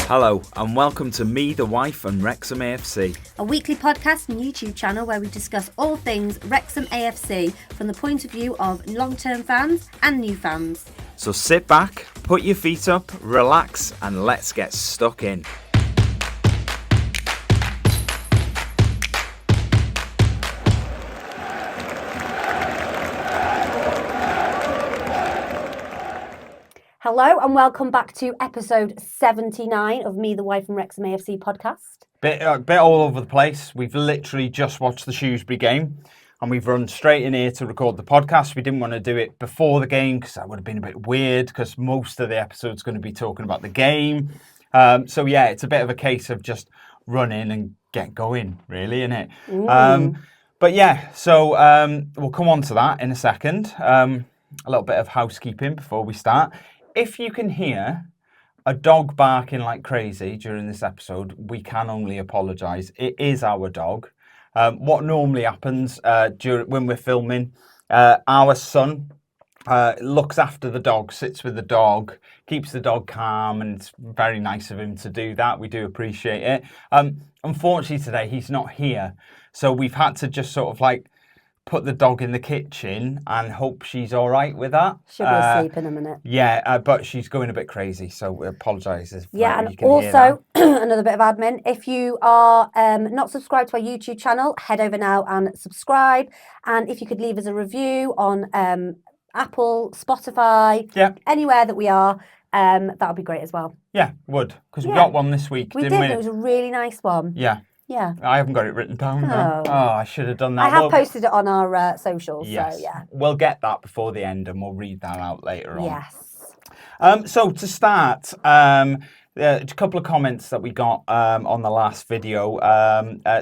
Hello and welcome to Me, the Wife and Wrexham AFC. A weekly podcast and YouTube channel where we discuss all things Wrexham AFC from the point of view of long-term fans and new fans. So sit back, put your feet up, relax and let's get stuck in. Hello and welcome back to episode 79 of Me, the Wife and Wrexham AFC podcast. Bit all over the place. We've literally just watched the Shrewsbury game and we've run straight in here to record the podcast. We didn't want to do it before the game because that would have been a bit weird because most of the episode's going to be talking about the game. So yeah, it's a bit of a case of just run in and get going, really, isn't it? But yeah, so we'll come on to that in a second. A little bit of housekeeping before we start. If you can hear a dog barking like crazy during this episode, we can only apologise. It is our dog. What normally happens when we're filming, our son looks after the dog, sits with the dog, keeps the dog calm, and it's very nice of him to do that. We do appreciate it. Unfortunately today he's not here, so we've had to just sort of like put the dog in the kitchen and hope she's all right with that. She'll be asleep in a minute. Yeah, but she's going a bit crazy, so we apologise if Yeah, you and can hear also another bit of admin. If you are not subscribed to our YouTube channel, head over now and subscribe. And if you could leave us a review on Apple, Spotify, anywhere that we are, that would be great as well. Yeah, would, because we got one this week, didn't we? It was a really nice one. Yeah. Yeah. I haven't got it written down now. Oh, I should have done that. I have posted it on our socials, yes. so yeah. We'll get that before the end and we'll read that out later on. Yes. So to start, a couple of comments that we got on the last video.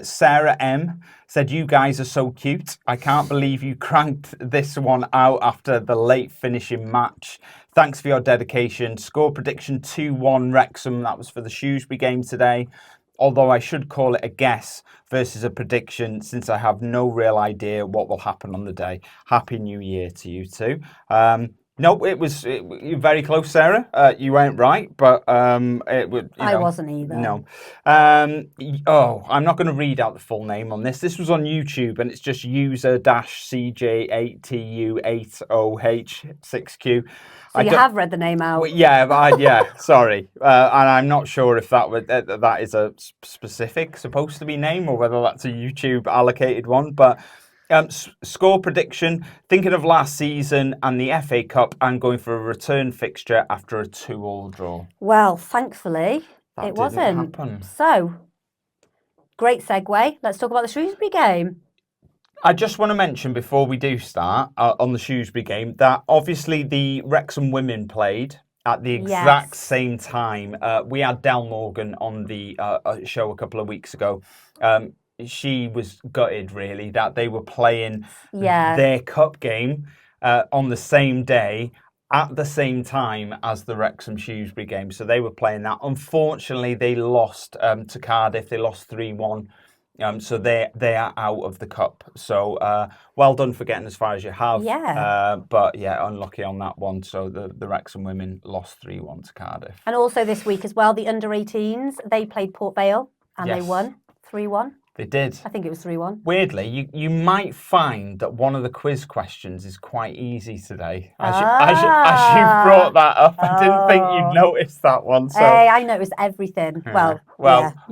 Sarah M said, "You guys are so cute. I can't believe you cranked this one out after the late finishing match. Thanks for your dedication. Score prediction 2-1 Wrexham. That was for the Shrewsbury game today. Although I should call it a guess versus a prediction since I have no real idea what will happen on the day. Happy New Year to you too." No, you're very close, Sarah. You weren't right, but it would. I wasn't either. No. I'm not going to read out the full name on this. This was on YouTube, and it's just user-CJ8TU8OH6Q. So you have read the name out. Yeah, sorry. And I'm not sure if that is a specific supposed to be name or whether that's a YouTube allocated one, but. Score prediction, thinking of last season and the FA Cup and going for a return fixture after a 2-2 draw. Well, thankfully, it wasn't. Happen. So, great segue. Let's talk about the Shrewsbury game. I just want to mention before we do start on the Shrewsbury game that obviously the Wrexham women played at the exact same time. We had Del Morgan on the show a couple of weeks ago. She was gutted, really, that they were playing their cup game on the same day at the same time as the Wrexham Shrewsbury game. So they were playing that. Unfortunately, they lost to Cardiff. They lost 3-1. So they are out of the cup. So well done for getting as far as you have. Yeah. But yeah, unlucky on that one. So the Wrexham women lost 3-1 to Cardiff. And also this week as well, the under-18s, they played Port Vale and they won 3-1. They did. I think it was 3-1. Weirdly, you might find that one of the quiz questions is quite easy today. As you brought that up, I didn't think you'd noticed that one. So. Hey, I noticed everything. Well,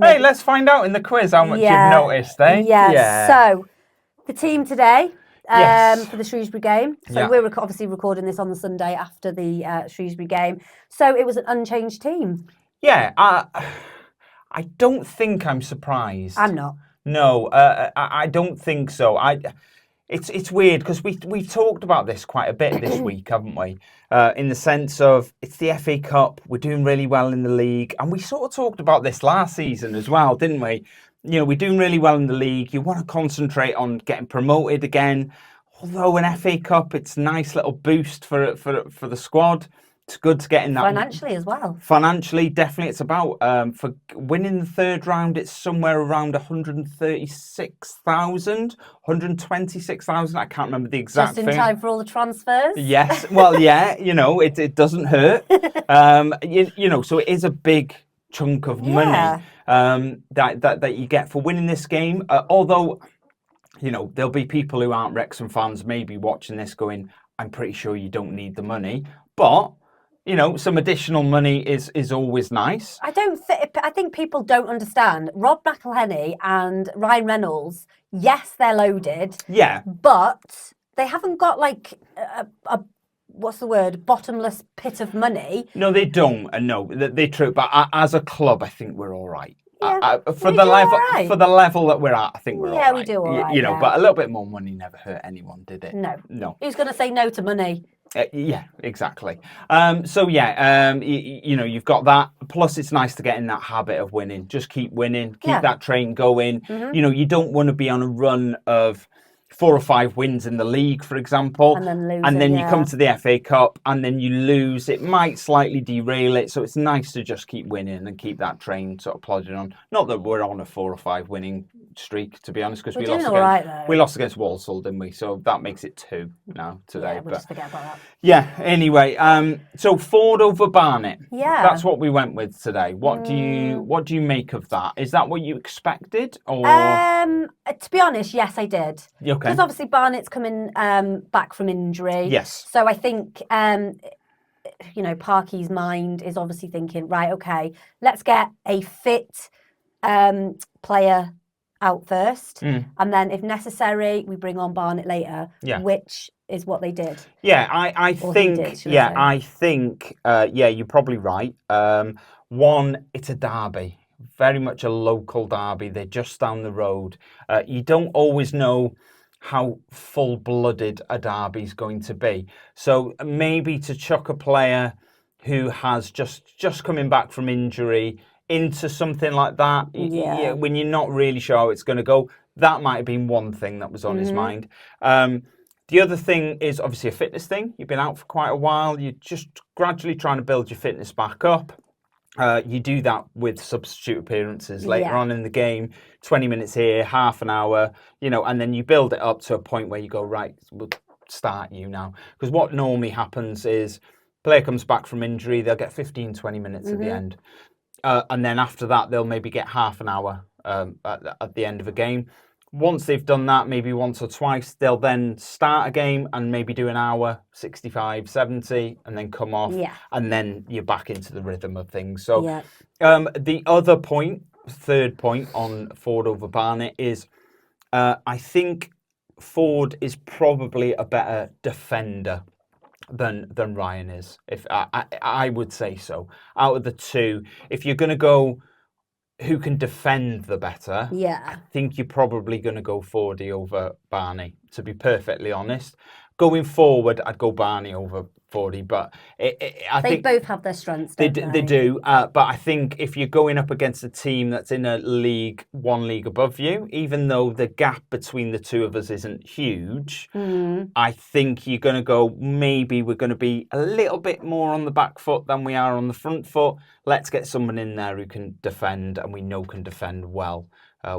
hey, let's find out in the quiz how much you've noticed, eh? Yeah. So, the team today for the Shrewsbury game. So we're obviously recording this on the Sunday after the Shrewsbury game. So it was an unchanged team. Yeah, I don't think I'm surprised. I'm not. No, I don't think so. It's weird because we've talked about this quite a bit this week, haven't we? In the sense of it's the FA Cup, we're doing really well in the league, and we sort of talked about this last season as well, didn't we? You know, we're doing really well in the league. You want to concentrate on getting promoted again. Although an FA Cup, it's a nice little boost for the squad. It's good to get in that. Financially as well. Financially, definitely. It's about, for winning the third round, it's somewhere around 136,000, 126,000. I can't remember the exact thing. Just in time for all the transfers? Yes. Well, yeah, it doesn't hurt. So it is a big chunk of Yeah. money that you get for winning this game. Although, you know, there'll be people who aren't Wrexham fans maybe watching this going, I'm pretty sure you don't need the money. But, you know, some additional money is always nice. I think people don't understand. Rob McElhenney and Ryan Reynolds, yes, they're loaded. Yeah. But they haven't got like a what's the word, bottomless pit of money. No, they don't. No, they're true. But as a club, I think we're all right. Yeah, For we the do level, all right. for the level that we're at, I think we're all Yeah, right. we do all right, You know, yeah. but a little bit more money never hurt anyone, did it? No. No. Who's going to say no to money? Yeah, exactly. So yeah, you know, you've got that. Plus, it's nice to get in that habit of winning. Just keep winning, keep that train going. You know, you don't want to be on a run of 4 or 5 wins in the league, for example, And then lose and it, then you yeah. come to the FA Cup and then you lose. It might slightly derail it, so it's nice to just keep winning and keep that train sort of plodding on. Not that we're on a 4 or 5 winning streak, to be honest, because we lost against Walsall, didn't we? So that makes it 2 now today. Yeah, we'll just forget about that. Yeah. Anyway, so Ford over Barnet. Yeah. That's what we went with today. What do you make of that? Is that what you expected, or? To be honest, yes, I did. Okay. Because obviously Barnett's coming back from injury. Yes. So I think, you know, Parky's mind is obviously thinking, right, okay, let's get a fit player out first. And then if necessary, we bring on Barnett later, which is what they did. Yeah, I think, you're probably right. One, it's a derby. Very much a local derby. They're just down the road. You don't always know how full-blooded a derby's going to be. So maybe to chuck a player who has just coming back from injury into something like that, when you're not really sure how it's going to go, that might have been one thing that was on his mind. The other thing is obviously a fitness thing. You've been out for quite a while. You're just gradually trying to build your fitness back up. You do that with substitute appearances later on in the game, 20 minutes here, half an hour, you know, and then you build it up to a point where you go, right, we'll start you now. Because what normally happens is player comes back from injury, they'll get 15, 20 minutes at the end. And then after that, they'll maybe get half an hour at the end of a game. Once they've done that, maybe once or twice, they'll then start a game and maybe do an hour, 65, 70, and then come off. And then you're back into the rhythm of things. So the other point, third point on Ford over Barnet is I think Ford is probably a better defender than Ryan is. If I would say so. Out of the two, if you're going to go who can defend the better, I think you're probably going to go Fordy over Barney, to be perfectly honest. Going forward, I'd go Barney over Fordy, but I think both have their strengths, don't they? They do, but I think if you're going up against a team that's in a league, one league above you, even though the gap between the two of us isn't huge, I think you're going to go, maybe we're going to be a little bit more on the back foot than we are on the front foot. Let's get someone in there who can defend, and we know can defend well,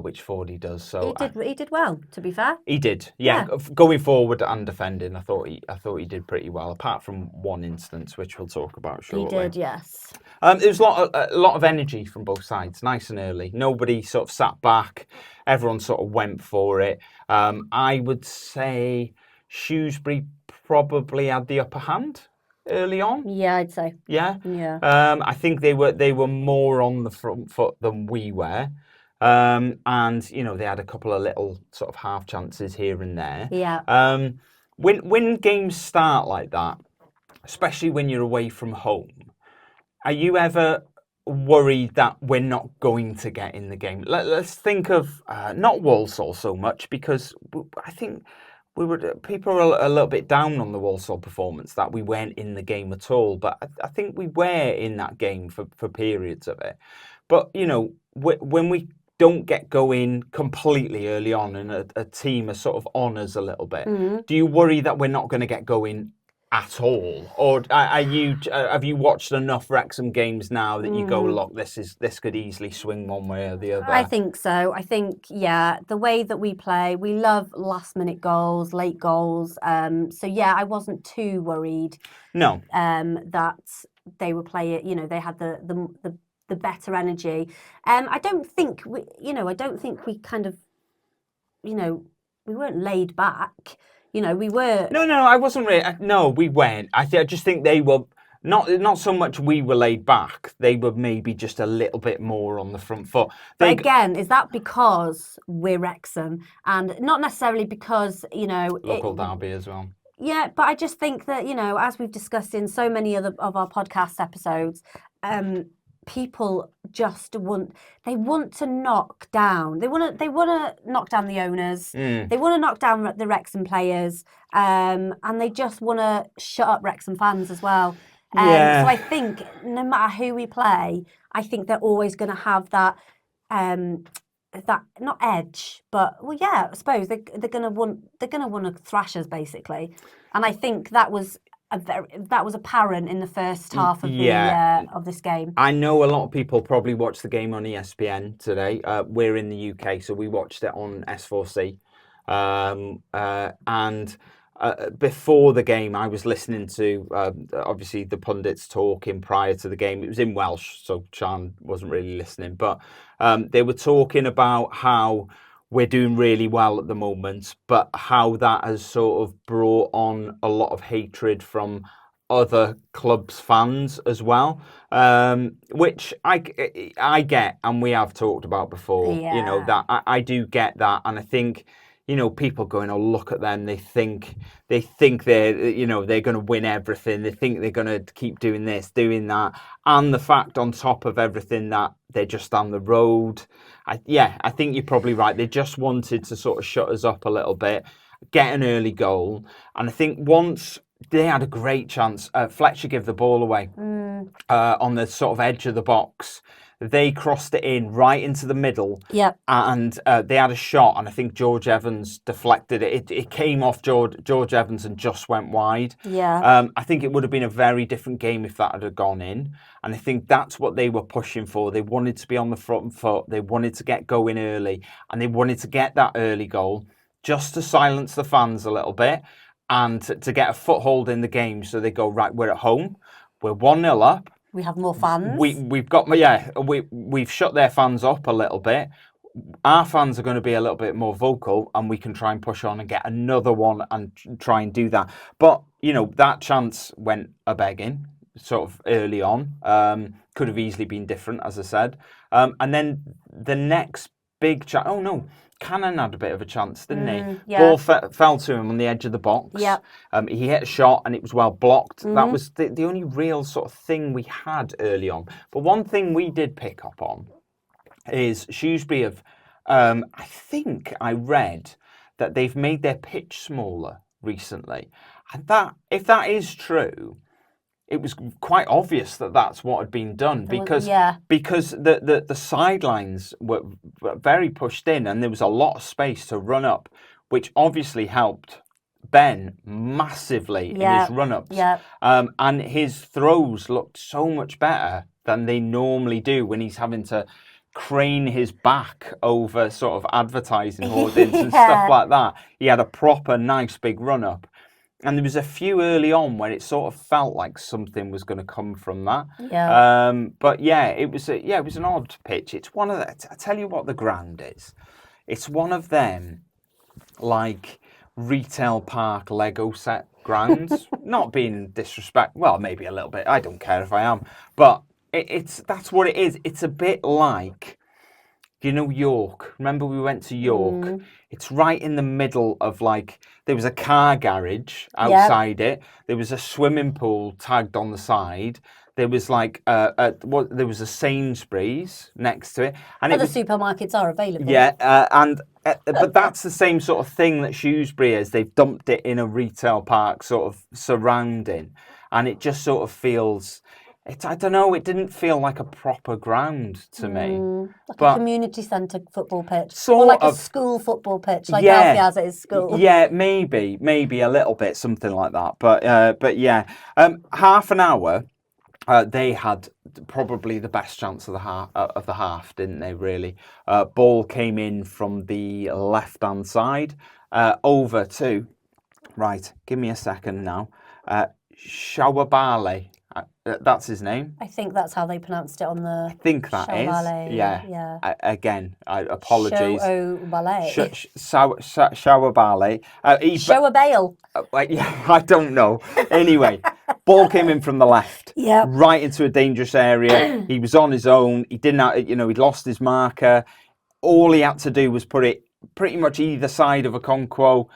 which Fordy does. So he did well, to be fair. He did, yeah. Going forward and defending, I thought he did pretty well, apart from one instance, which we'll talk about shortly. He did, yes. There was a lot of energy from both sides, nice and early. Nobody sort of sat back. Everyone sort of went for it. I would say Shrewsbury probably had the upper hand early on. Yeah, I'd say. Yeah. Yeah. I think they were more on the front foot than we were. And you know, they had a couple of little sort of half chances here and there. Yeah. When games start like that, especially when you're away from home, are you ever worried that we're not going to get in the game? Let's think of not Walsall so much, because I think people are a little bit down on the Walsall performance, that we weren't in the game at all. But I think we were in that game for periods of it. But you know, when we don't get going completely early on and a team are sort of on us a little bit, do you worry that we're not going to get going at all? Or have you watched enough Wrexham games now that you go, look, this could easily swing one way or the other? I think so. I think, the way that we play, we love last minute goals, late goals. So I wasn't too worried. No. That they were playing, you know, they had the the better energy. I don't think we kind of, we weren't laid back. We were. No, I wasn't really. No, we weren't. I just think they were not so much we were laid back. They were maybe just a little bit more on the front foot. But again, is that because we're Wrexham and not necessarily because local derby as well? Yeah, but I just think that as we've discussed in so many other of our podcast episodes, people just want to knock down. They want to knock down the owners. They want to knock down the Wrexham players, and they just want to shut up Wrexham fans as well. So I think no matter who we play, I think they're always going to have that not edge, but I suppose they're going to want to thrash us basically, and I think that was apparent in the first half of of this game. I know a lot of people probably watched the game on ESPN today. We're in the UK, so we watched it on S4C, and before the game, I was listening to obviously the pundits talking prior to the game. It was in Welsh, so Siân wasn't really listening, but they were talking about how we're doing really well at the moment, but how that has sort of brought on a lot of hatred from other clubs' fans as well, which I get, and we have talked about before. That I do get that, and I think. People going, oh, look at them. They think they're, they're going to win everything. They think they're going to keep doing this, doing that. And the fact on top of everything that they're just down the road. I think you're probably right. They just wanted to sort of shut us up a little bit, get an early goal. And I think once they had a great chance, Fletcher gave the ball away on the sort of edge of the box. They crossed it in right into the middle. Yep. And they had a shot, and I think George Evans deflected it. It came off George Evans and just went wide. Yeah. I think it would have been a very different game if that had gone in. And I think that's what they were pushing for. They wanted to be on the front foot. They wanted to get going early, and they wanted to get that early goal just to silence the fans a little bit and to get a foothold in the game. So they go, right, we're at home. We're 1-0 up. We have more fans. We've shut their fans up a little bit. Our fans are going to be a little bit more vocal, and we can try and push on and get another one and try and do that. But that chance went a begging sort of early on. Could have easily been different, as I said. And then the next big chance. Oh no. Cannon had a bit of a chance, didn't he? Yeah. Ball fell to him on the edge of the box. Yep. He hit a shot and it was well blocked. That was the only real sort of thing we had early on. But one thing we did pick up on is Shrewsbury have, I think I read that they've made their pitch smaller recently. And that, if that is true, it was quite obvious that that's what had been done because the sidelines were very pushed in and there was a lot of space to run up, which obviously helped Ben massively in his run-ups. Yeah. And his throws looked so much better than they normally do when he's having to crane his back over sort of advertising hoardings and stuff like that. He had a proper nice big run-up. And there was a few early on where it sort of felt like something was going to come from that. Yeah. But it was an odd pitch. It's one of the, I tell you what the ground is. It's one of them like retail park Lego set grounds. Not being disrespectful. Well, maybe a little bit. I don't care if I am. But that's what it is. It's a bit like, York. Remember we went to York? It's right in the middle of there was a car garage outside it. There was a swimming pool tagged on the side. There was there was a Sainsbury's next to it. And other supermarkets are available. Yeah, but that's the same sort of thing that Shrewsbury is. They've dumped it in a retail park sort of surrounding. And it just sort of feels... I don't know, it didn't feel like a proper ground to me. Like a community centre football pitch. Sort or of, a school football pitch, like Alfie has at his school. Yeah, maybe a little bit, something like that. But yeah, half an hour, they had probably the best chance of the half, didn't they, really? Ball came in from the left-hand side, over to... Right, give me a second now. Shawabale. That's his name. I think that's how they pronounced it on the. I think that is. Ballet. Yeah. Yeah. Again, apologies. Show ballet. Shower ballet. Show a bail. Yeah, I don't know. Anyway, ball came in from the left. Yep. Right into a dangerous area. He was on his own. He didn't have, he'd lost his marker. All he had to do was put it pretty much either side of a conquo,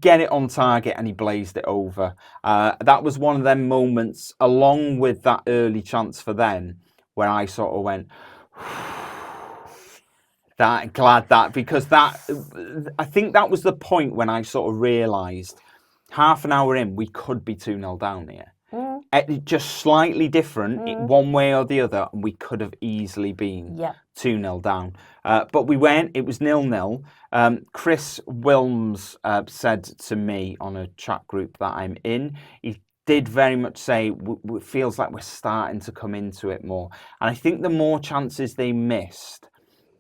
get it on target, and he blazed it over. That was one of them moments, along with that early chance for them, where I sort of went, because I think that was the point when I sort of realised half an hour in, we could be 2-0 down here. Just slightly different, one way or the other, and we could have easily been 2-0 down. But we weren't. It was 0-0. Chris Wilms said to me on a chat group that I'm in, he did very much say, it feels like we're starting to come into it more. And I think the more chances they missed,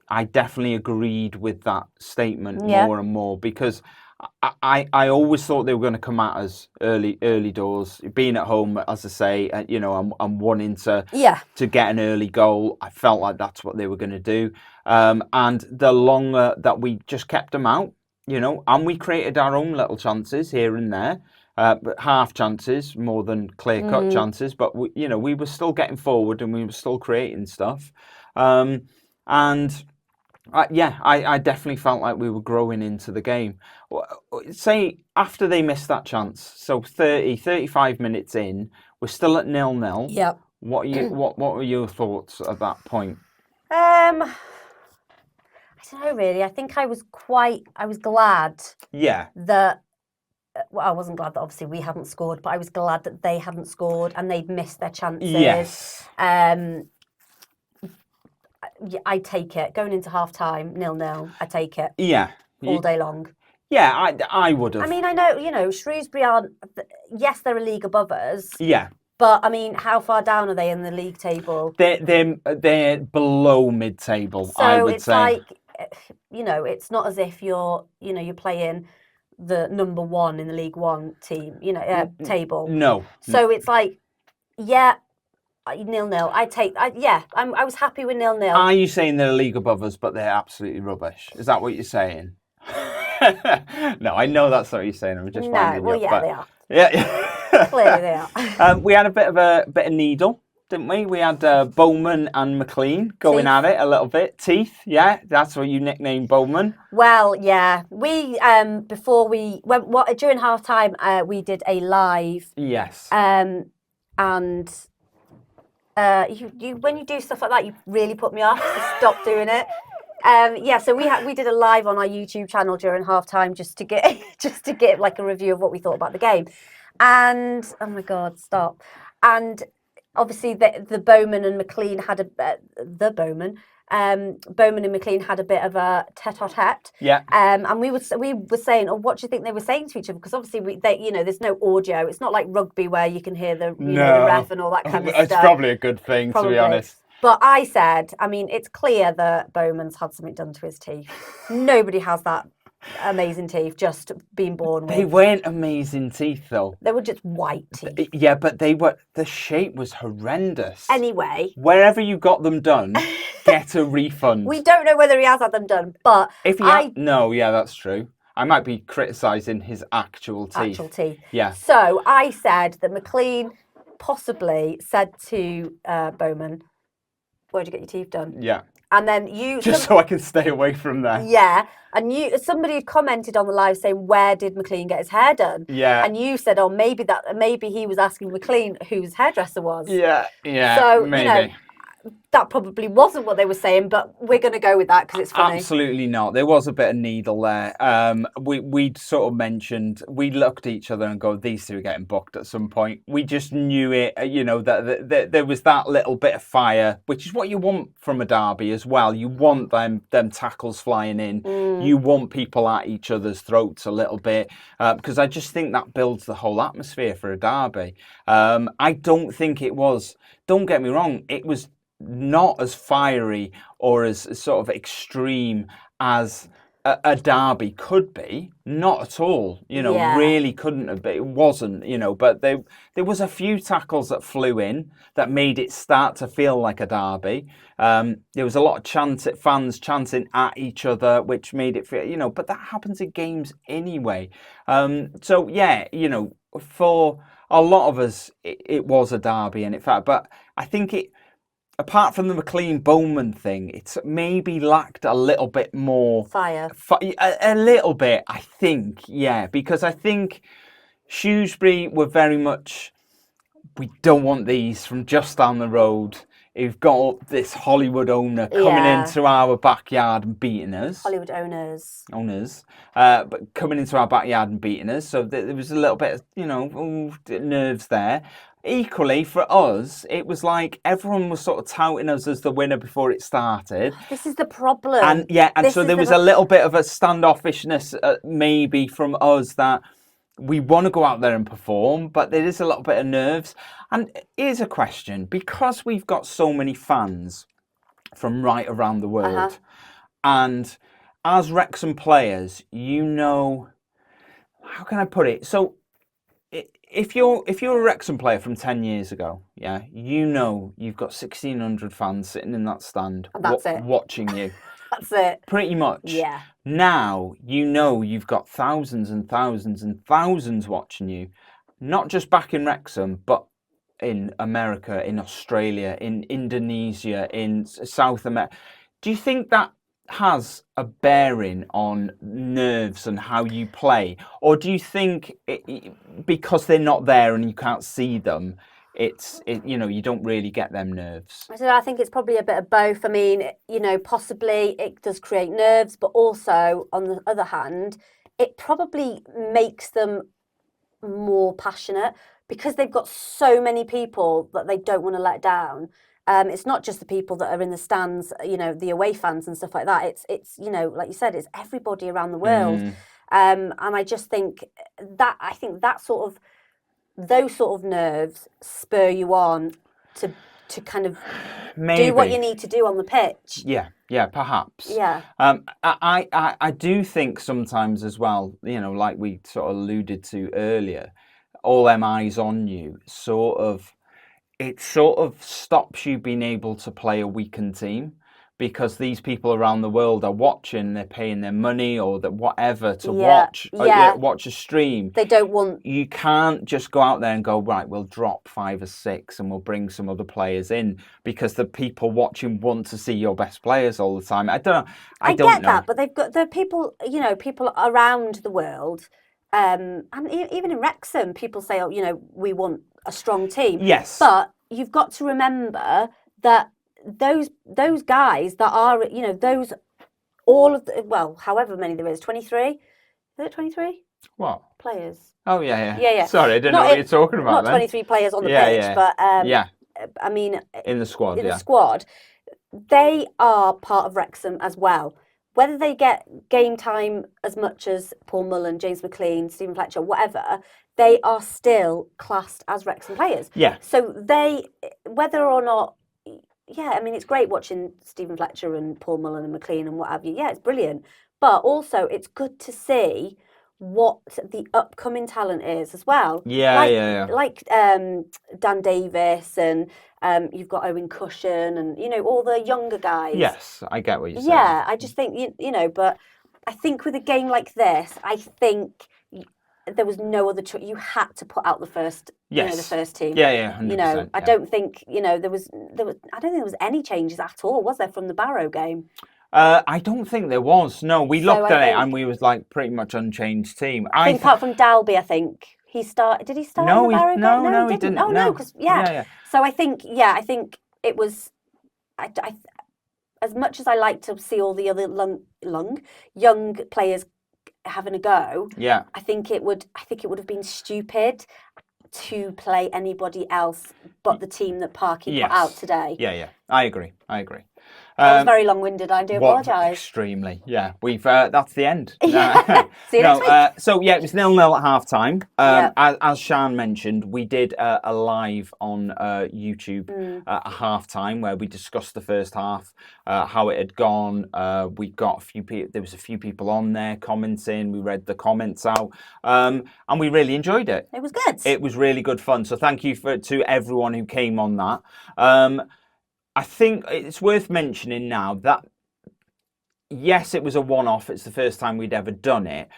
I definitely agreed with that statement more and more, because I always thought they were going to come at us early doors. Being at home, as I say, I'm wanting to get an early goal. I felt like that's what they were going to do. And the longer that we just kept them out, and we created our own little chances here and there, half chances more than clear-cut chances, but we were still getting forward and we were still creating stuff. I definitely felt like we were growing into the game. Say, after they missed that chance, so 35 minutes in, we're still at 0-0. Yep. What were your thoughts at that point? I don't know, really. I think I was glad that, well, I wasn't glad that obviously we hadn't scored, but I was glad that they hadn't scored and they'd missed their chances. Yes. I take it. Going into half-time, 0-0, I take it. Yeah. All day long. Yeah, I would have. I mean, I know, Shrewsbury aren't, yes, they're a league above us. Yeah. But, I mean, how far down are they in the league table? They're below mid-table, so I would say. Like, it's not as if you're playing the number one in the League One team, table. No. So it's like, 0-0. I was happy with 0-0. Are you saying they're a league above us, but they're absolutely rubbish? Is that what you're saying? No, I know that's not what you're saying. I'm just finding they are. Yeah, clearly they are. We had a bit of needle, didn't we? We had Bowman and McLean going at it a little bit. Teeth, yeah, that's what you nicknamed Bowman. Well, yeah, we during half time we did a live. Yes. And you when you do stuff like that, you really put me off. So stop doing it. So we did a live on our YouTube channel during half time just to get like a review of what we thought about the game. And oh my God, stop. And obviously the Bowman and McLean had Bowman and McLean had a bit of a tete-a-tete. Yeah. And we were saying, what do you think they were saying to each other? Because obviously there's no audio. It's not like rugby where you can hear the the ref and all that kind of stuff. It's probably a good thing, to be honest. But I said, I mean, it's clear that Bowman's had something done to his teeth. Nobody has that amazing teeth just being born with. They weren't amazing teeth, though. They were just white teeth. Yeah, but the shape was horrendous. Anyway. Wherever you got them done, get a refund. We don't know whether he has had them done, but if he no, yeah, that's true. I might be criticising his actual teeth. Yeah. So I said that McLean possibly said to Bowman, where'd you get your teeth done? Yeah. And then you... so I can stay away from there. Yeah. And somebody had commented on the live saying, where did McLean get his hair done? Yeah. And you said, maybe he was asking McLean whose hairdresser was. Yeah. So, maybe. That probably wasn't what they were saying, but we're going to go with that because it's funny. Absolutely not. There was a bit of needle there. We'd sort of mentioned, we looked at each other and go, these two are getting booked at some point. We just knew it, that there was that little bit of fire, which is what you want from a derby as well. You want them tackles flying in. You want people at each other's throats a little bit, because I just think that builds the whole atmosphere for a derby. I don't think it was, don't get me wrong, it was... not as fiery or as sort of extreme as a derby could be. Not at all, Yeah. really couldn't have been. It wasn't, but there was a few tackles that flew in that made it start to feel like a derby. There was a lot of fans chanting at each other, which made it feel, but that happens in games anyway. So yeah, for a lot of us, it was a derby, and in fact, but I think apart from the McLean-Bowman thing, it's maybe lacked a little bit more Fire. A little bit, I think, yeah, because I think Shrewsbury were very much, we don't want these from just down the road. You've got this Hollywood owner coming into our backyard and beating us. Hollywood owners, but coming into our backyard and beating us. So there was a little bit of, nerves there. Equally, for us, it was like everyone was sort of touting us as the winner before it started. This is the problem. And so there was a little bit of a standoffishness maybe from us that we want to go out there and perform, but there is a little bit of nerves. And here's a question, because we've got so many fans from right around the world, and as Wrexham players, how can I put it? So if you're a Wrexham player from 10 years ago, you've got 1,600 fans sitting in that stand watching you. That's it. Pretty much. Yeah. Now, you've got thousands and thousands and thousands watching you, not just back in Wrexham, but in America, in Australia, in Indonesia, in South America. Do you think that has a bearing on nerves and how you play? Or do you think because they're not there and you can't see them, you don't really get them nerves? I think it's probably a bit of both. I mean, possibly it does create nerves, but also on the other hand, it probably makes them more passionate because they've got so many people that they don't want to let down. It's not just the people that are in the stands, the away fans and stuff like that. It's like you said, it's everybody around the world. And I just think that those sort of nerves spur you on to kind of do what you need to do on the pitch. Yeah, perhaps. Yeah. I do think sometimes as well, like we sort of alluded to earlier, all them eyes on you it sort of stops you being able to play a weakened team, because these people around the world are watching, they're paying their money or whatever to watch a stream. They don't want... You can't just go out there and go, right, we'll drop 5 or 6 and we'll bring some other players in, because the people watching want to see your best players all the time. I don't know. I get that, but the people, people around the world, and even in Wrexham, people say, we want a strong team. Yes. But you've got to remember that those guys that are, however many there is, 23? Is it 23? What? Players. Oh, yeah. Yeah. Sorry, I didn't know what you're talking about. Not 23 players on the pitch, but I mean... In the squad, the squad, they are part of Wrexham as well. Whether they get game time as much as Paul Mullen, James McLean, Stephen Fletcher, whatever, they are still classed as Wrexham players. Yeah. So whether or not... Yeah, I mean, it's great watching Stephen Fletcher and Paul Mullen and McLean and what have you. Yeah, it's brilliant. But also, it's good to see what the upcoming talent is as well. Like Dan Davis, and you've got Owen Cushion, and all the younger guys. Yes, I get what you're saying. Yeah, I just think but I think with a game like this, I think there was no other choice. You had to put out the first, the first team. Yeah, 100%, I don't think there was. I don't think there was any changes at all, was there, from the Barrow game? I don't think there was. No, we looked at it and we was like pretty much unchanged team. I think apart from Dalby, I think he started. Did he start? No, in the Barrow game? No, he didn't. Oh no, because So I think it was. I as much as I like to see all the other young players having a go, I think it would have been stupid to play anybody else but the team that Parky put out today. Yeah, I agree. That was very long-winded. I do apologise. Extremely, yeah. We've that's the end. See you next week. So yeah, it was 0-0 at half time. Yep. As Siân mentioned, we did a live on YouTube at half time where we discussed the first half, how it had gone. We got a few people. There was a few people on there commenting. We read the comments out, and we really enjoyed it. It was good. It was really good fun. So thank you to everyone who came on that. I think it's worth mentioning now that, yes, it was a one-off. It's the first time we'd ever done it.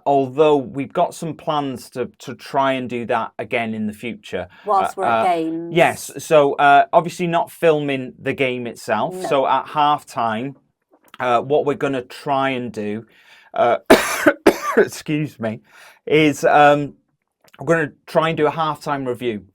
Although we've got some plans to try and do that again in the future. Whilst we're at games. Yes. So obviously not filming the game itself. No. So at half-time, what we're going to try and do, excuse me, is we're going to try and do a half-time review.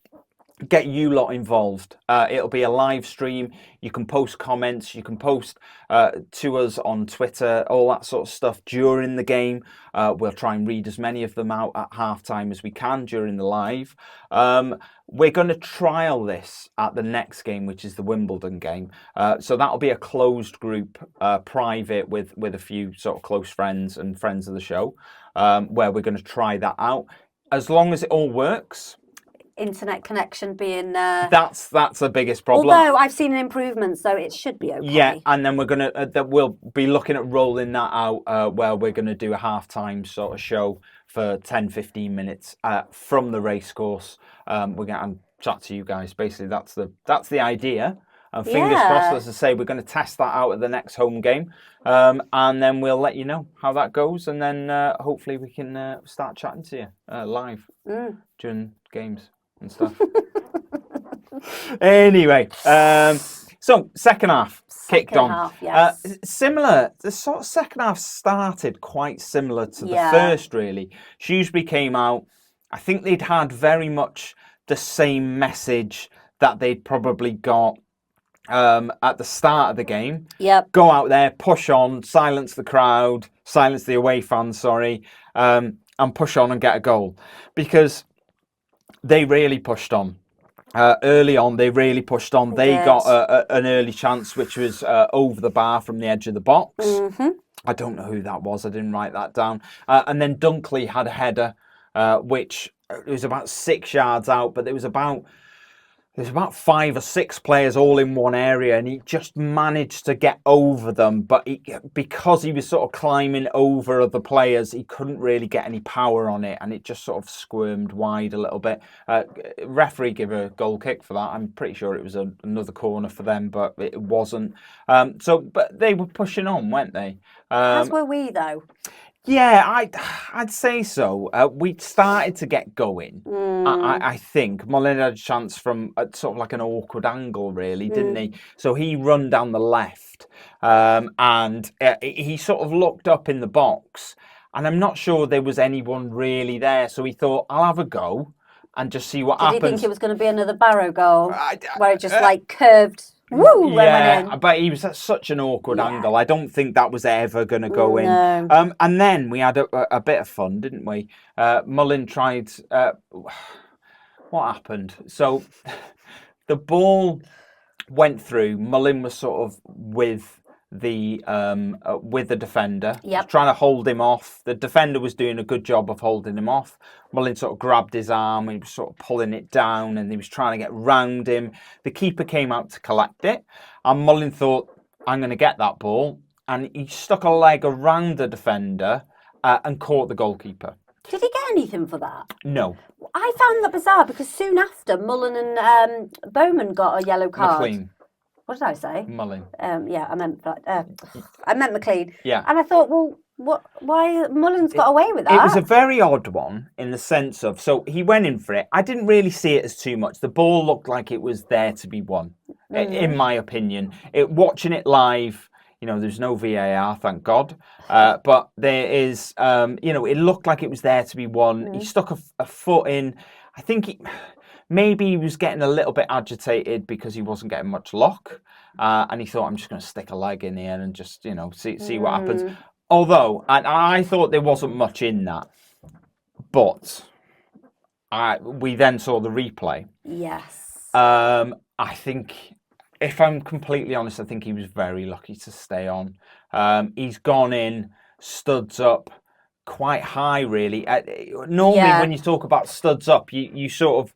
Get you lot involved. It'll be a live stream. You can post comments. You can post to us on Twitter, all that sort of stuff during the game. We'll try and read as many of them out at halftime as we can during the live. We're going to trial this at the next game, which is the Wimbledon game. So that'll be a closed group, private, with a few sort of close friends and friends of the show, where we're going to try that out. As long as it all works. Internet connection being that's the biggest problem. Although I've seen an improvement, so it should be okay. Yeah, and then we're gonna we'll be looking at rolling that out where we're gonna do a halftime sort of show for 10-15 minutes from the racecourse. We're gonna chat to you guys. Basically, that's the idea. And fingers crossed, as I say, we're going to test that out at the next home game, and then we'll let you know how that goes, and then hopefully we can start chatting to you live during games and stuff. Anyway, so second half kicked on. Yes. Similar, the sort of second half started quite similar to the first, really. Shrewsbury came out. I think they'd had very much the same message that they'd probably got at the start of the game. Yep. Go out there, push on, silence the crowd, silence the away fans, and push on and get a goal. Because they really pushed on. Early on, they really pushed on. They got an early chance, which was over the bar from the edge of the box. Mm-hmm. I don't know who that was. I didn't write that down. And then Dunkley had a header, which was about 6 yards out, but there was about 5 or 6 players all in one area, and he just managed to get over them. But because he was sort of climbing over other players, he couldn't really get any power on it, and it just sort of squirmed wide a little bit. Referee gave a goal kick for that. I'm pretty sure it was another corner for them, but it wasn't. But they were pushing on, weren't they? As were we, though. Yeah, I'd say so. We started to get going. I think Mullin had a chance from sort of like an awkward angle, really, didn't he? So he run down the left, and he sort of looked up in the box, and I'm not sure there was anyone really there. So he thought, I'll have a go and just see what happens. Did he think it was going to be another Barrow goal, where it just like curved? Woo! Yeah, went in. But he was at such an awkward angle. I don't think that was ever going to go in. No. And then we had a bit of fun, didn't we? Mullin tried. What happened? So the ball went through. Mullin was sort of with the defender, trying to hold him off. The defender was doing a good job of holding him off. Mullin sort of grabbed his arm and he was sort of pulling it down, and he was trying to get round him. The keeper came out to collect it, and Mullin thought, I'm going to get that ball, and he stuck a leg around the defender and caught the goalkeeper. Did he get anything for that? No. I found that bizarre, because soon after, Mullin and Bowman got a yellow card. McLean. What did I say? Mullin. Yeah, I meant McLean. Yeah. And I thought, well, why Mullin's got away with that? It was a very odd one in the sense of, so he went in for it. I didn't really see it as too much. The ball looked like it was there to be won, in my opinion. Watching it live, there's no VAR, thank God. But there is, it looked like it was there to be won. He stuck a foot in. I think maybe he was getting a little bit agitated because he wasn't getting much luck. And he thought, I'm just going to stick a leg in here and just, see what happens. Although, and I thought there wasn't much in that. But we then saw the replay. Yes. I think if I'm completely honest, I think he was very lucky to stay on. He's gone in, studs up, quite high, really. Normally, when you talk about studs up, you sort of,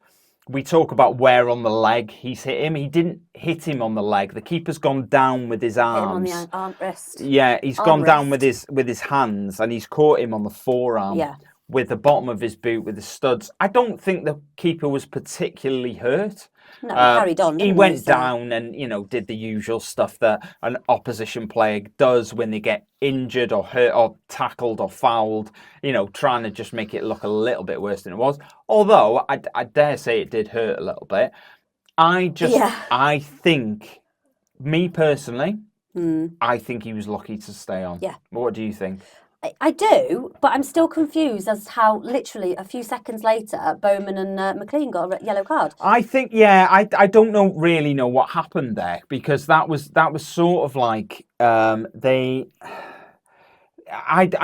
we talk about where on the leg he's hit him. He didn't hit him on the leg. The keeper's gone down with his arms. Hit him on the wrist. Yeah, he's gone down with his hands, and he's caught him on the forearm. Yeah. With the bottom of his boot, with the studs. I don't think the keeper was particularly hurt. No, he carried on. He went down and, did the usual stuff that an opposition player does when they get injured or hurt or tackled or fouled, trying to just make it look a little bit worse than it was. Although, I dare say it did hurt a little bit. I think, me personally, I think he was lucky to stay on. Yeah. What do you think? I do, but I'm still confused as how literally a few seconds later, Bowman and McLean got a yellow card. I think, I don't really know what happened there, because that was sort of like I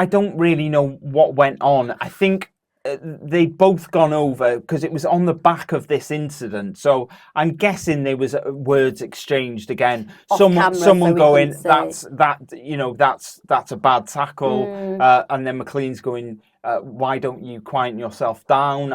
don't really know what went on. I think they'd both gone over because it was on the back of this incident. So I'm guessing there was words exchanged again. Someone going, that's a bad tackle, and then McLean's going, why don't you quieten yourself down?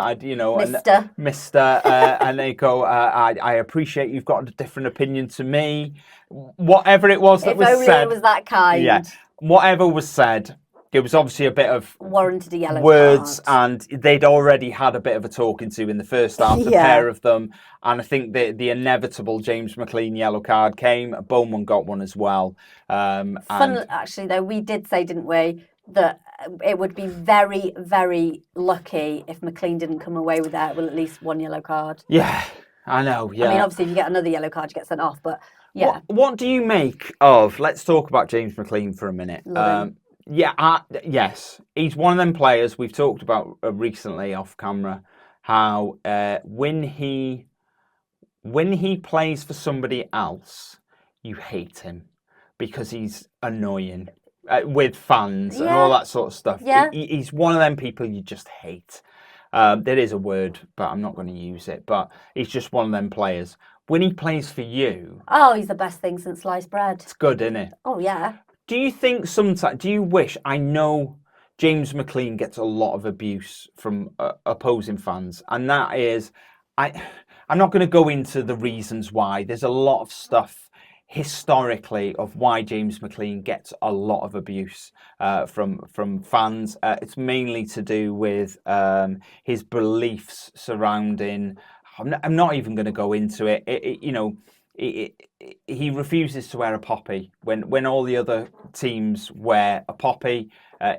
Mister, and they go, I appreciate you've got a different opinion to me. Whatever it was that was said. If only it was that kind. Yeah, whatever was said. There was obviously a bit of warranted a yellow words, card. And they'd already had a bit of a talking to in the first half, the pair of them. And I think the inevitable James McLean yellow card came. Bowman got one as well. Actually, though, we did say, didn't we, that it would be very, very lucky if McLean didn't come away with that with at least one yellow card. Yeah, I know. Yeah. I mean, obviously, if you get another yellow card, you get sent off. But yeah. What do you make of? Let's talk about James McLean for a minute. Yes, he's one of them players we've talked about recently off camera. How when he plays for somebody else, you hate him because he's annoying with fans and all that sort of stuff. Yeah. He's one of them people you just hate. There is a word, but I'm not going to use it. But he's just one of them players. When he plays for you, he's the best thing since sliced bread. It's good, isn't it? Oh yeah. Do you think sometimes, do you wish, I know James McLean gets a lot of abuse from opposing fans, and that is, I'm not going to go into the reasons why. There's a lot of stuff historically of why James McLean gets a lot of abuse from fans. It's mainly to do with his beliefs surrounding, I'm not even going to go into it. He refuses to wear a poppy when all the other teams wear a poppy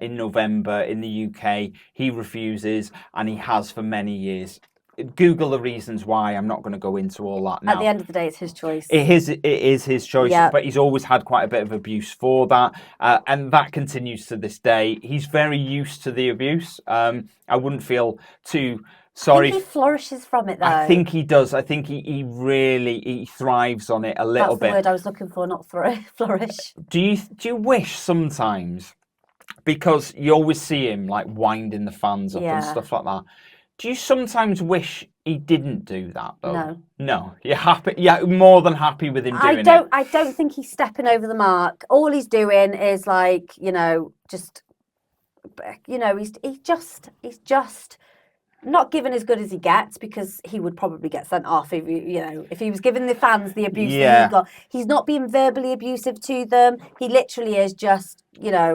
in November in the UK. He refuses, and he has for many years. Google the reasons why. I'm not going to go into all that now. At the end of the day, it's his choice. It is his choice, but he's always had quite a bit of abuse for that, and that continues to this day. He's very used to the abuse. I wouldn't feel too sorry. I think he flourishes from it, though. I think he does. I think he really thrives on it a little bit. That's the word I was looking for, not flourish. Do you wish sometimes, because you always see him like winding the fans up and stuff like that, do you sometimes wish he didn't do that, though? No. You're happy? Yeah, more than happy with him doing it. I don't think he's stepping over the mark. All he's doing is he's just not given as good as he gets, because he would probably get sent off if he was giving the fans the abuse that he got. He's not being verbally abusive to them. He literally is just, I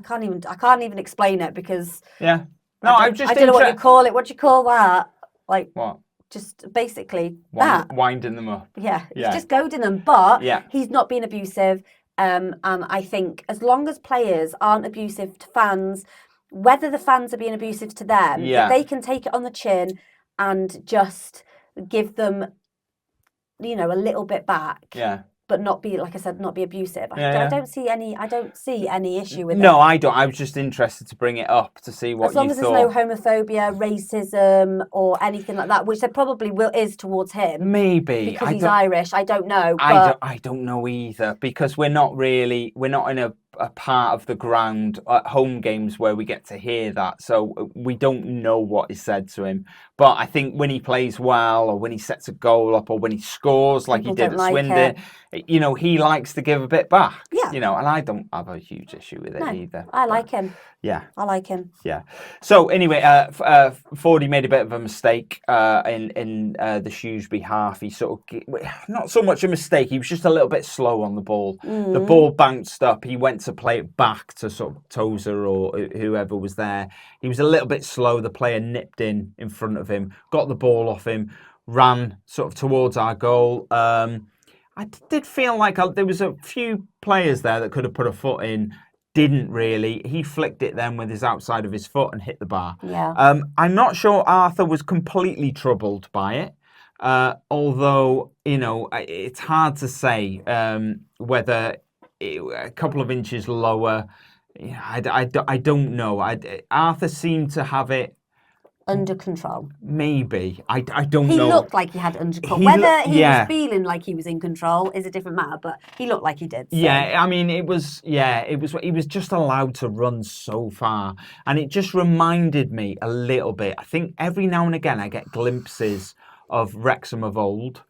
can't even explain it, because No, I don't know what you call it. What do you call that? Like what? Just basically winding them up. Yeah, he's just goading them, but he's not being abusive. And I think as long as players aren't abusive to fans, whether the fans are being abusive to them, if they can take it on the chin and just give them, a little bit back. Yeah. But not be, like I said, not be abusive. I don't see any issue with it. No, I don't. I was just interested to bring it up to see what you thought. As long as there's no homophobia, racism, or anything like that, which there probably is towards him. Maybe because he's Irish. I don't know. I don't know either, because we're not in a a part of the ground at home games where we get to hear that, so we don't know what is said to him. But I think when he plays well, or when he sets a goal up, or when he scores like People he did don't at like Swindon, you know, he likes to give a bit back. Yeah. You know, and I don't have a huge issue with it either. I like him. Yeah. I like him. Yeah. So anyway, Fordy made a bit of a mistake in the Shrewsbury half. He sort of, not so much a mistake, he was just a little bit slow on the ball. The ball bounced up. He went to play it back to sort of Tozer or whoever was there. He was a little bit slow. The player nipped in front of him, got the ball off him, ran sort of towards our goal. I did feel like there was a few players there that could have put a foot in. Didn't really. He flicked it then with his outside of his foot and hit the bar. Yeah. I'm not sure Arthur was completely troubled by it. Although, you know, it's hard to say whether a couple of inches lower. I don't know. Arthur seemed to have it under control. Maybe. I don't know. He looked like he had under control. Whether he was feeling like he was in control is a different matter, but he looked like he did. So. Yeah, I mean, he was just allowed to run so far. And it just reminded me a little bit. I think every now and again I get glimpses of Wrexham of old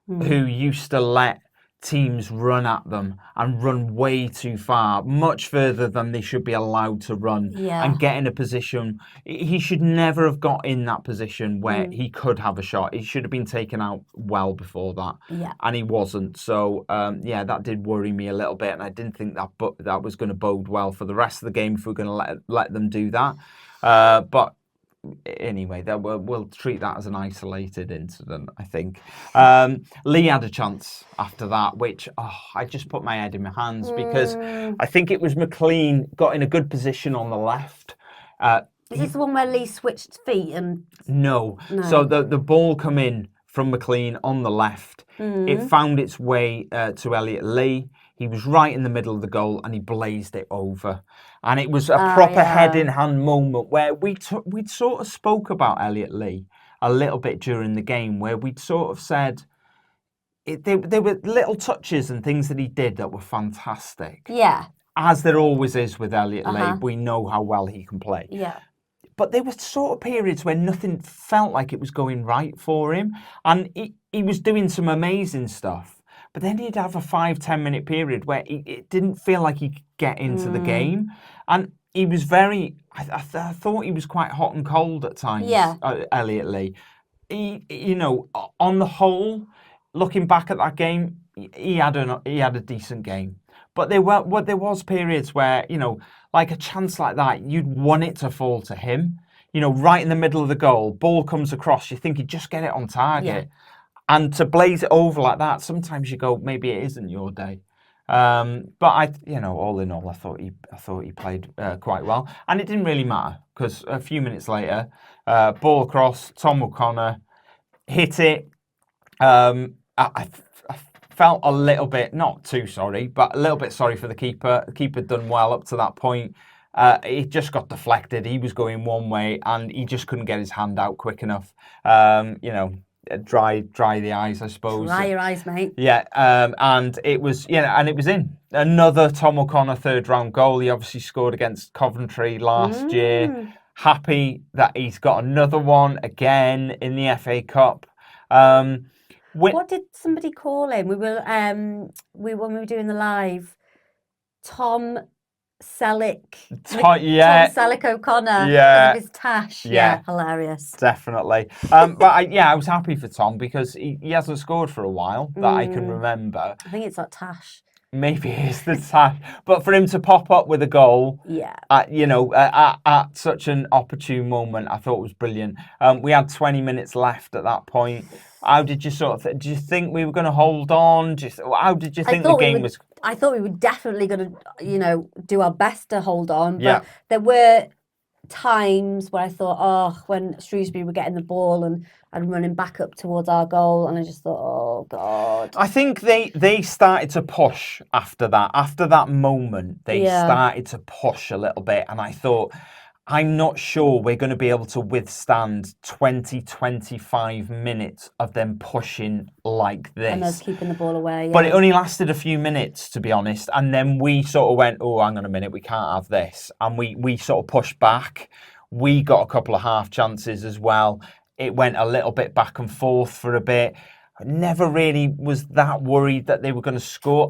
who used to let teams run at them and run way too far, much further than they should be allowed to run, and get in a position. He should never have got in that position where he could have a shot. He should have been taken out well before that, and he wasn't. So that did worry me a little bit, and I didn't think that was going to bode well for the rest of the game if we're going to let them do that. But anyway, we'll treat that as an isolated incident, I think. Lee had a chance after that, which I just put my head in my hands because I think it was McLean got in a good position on the left. Is this the one where Lee switched feet and... No. So the ball come in from McLean on the left. It found its way to Elliot Lee. He was right in the middle of the goal and he blazed it over. And it was a proper head-in-hand moment where we'd sort of spoke about Elliot Lee a little bit during the game, where we'd sort of said there were little touches and things that he did that were fantastic. Yeah. As there always is with Elliot Lee, we know how well he can play. Yeah. But there were sort of periods where nothing felt like it was going right for him. And he was doing some amazing stuff. But then he'd have a 5-10 minute period where it didn't feel like he could get into the game. And he was I thought he was quite hot and cold at times, Elliot Lee. On the whole, looking back at that game, he had a decent game. But there was periods where, like a chance like that, you'd want it to fall to him. Right in the middle of the goal, ball comes across, you think he'd just get it on target. Yeah. And to blaze it over like that, sometimes you go, maybe it isn't your day. But all in all, I thought he played quite well, and it didn't really matter because a few minutes later, ball across, Tom O'Connor hit it. I felt a little bit, not too sorry, but a little bit sorry for the keeper. The keeper had done well up to that point. It just got deflected. He was going one way, and he just couldn't get his hand out quick enough. Dry the eyes, I suppose. Dry your eyes, mate. Yeah, and it was in. Another Tom O'Connor third round goal. He obviously scored against Coventry last year. Happy that he's got another one again in the FA Cup. What did somebody call him? When we were doing the live, Tom Selleck. Tom Selleck O'Connor. Because of his tash. Yeah, hilarious. Definitely. But I was happy for Tom because he hasn't scored for a while that I can remember. I think it's that tash. Maybe it's the tash. But for him to pop up with a goal, at such an opportune moment, I thought it was brilliant. We had 20 minutes left at that point. How did you do you think we were going to hold on? How did you think the game was? I thought we were definitely going to, do our best to hold on. But there were times where I thought, when Shrewsbury were getting the ball and running back up towards our goal, and I just thought, oh, God. I think they started to push after that. After that moment, they started to push a little bit. And I thought, I'm not sure we're going to be able to withstand 20, 25 minutes of them pushing like this. And us keeping the ball away. But yeah. it only lasted a few minutes, to be honest. And then we sort of went, oh, hang on a minute, we can't have this. And we sort of pushed back. We got a couple of half chances as well. It went a little bit back and forth for a bit. I never really was that worried that they were going to score.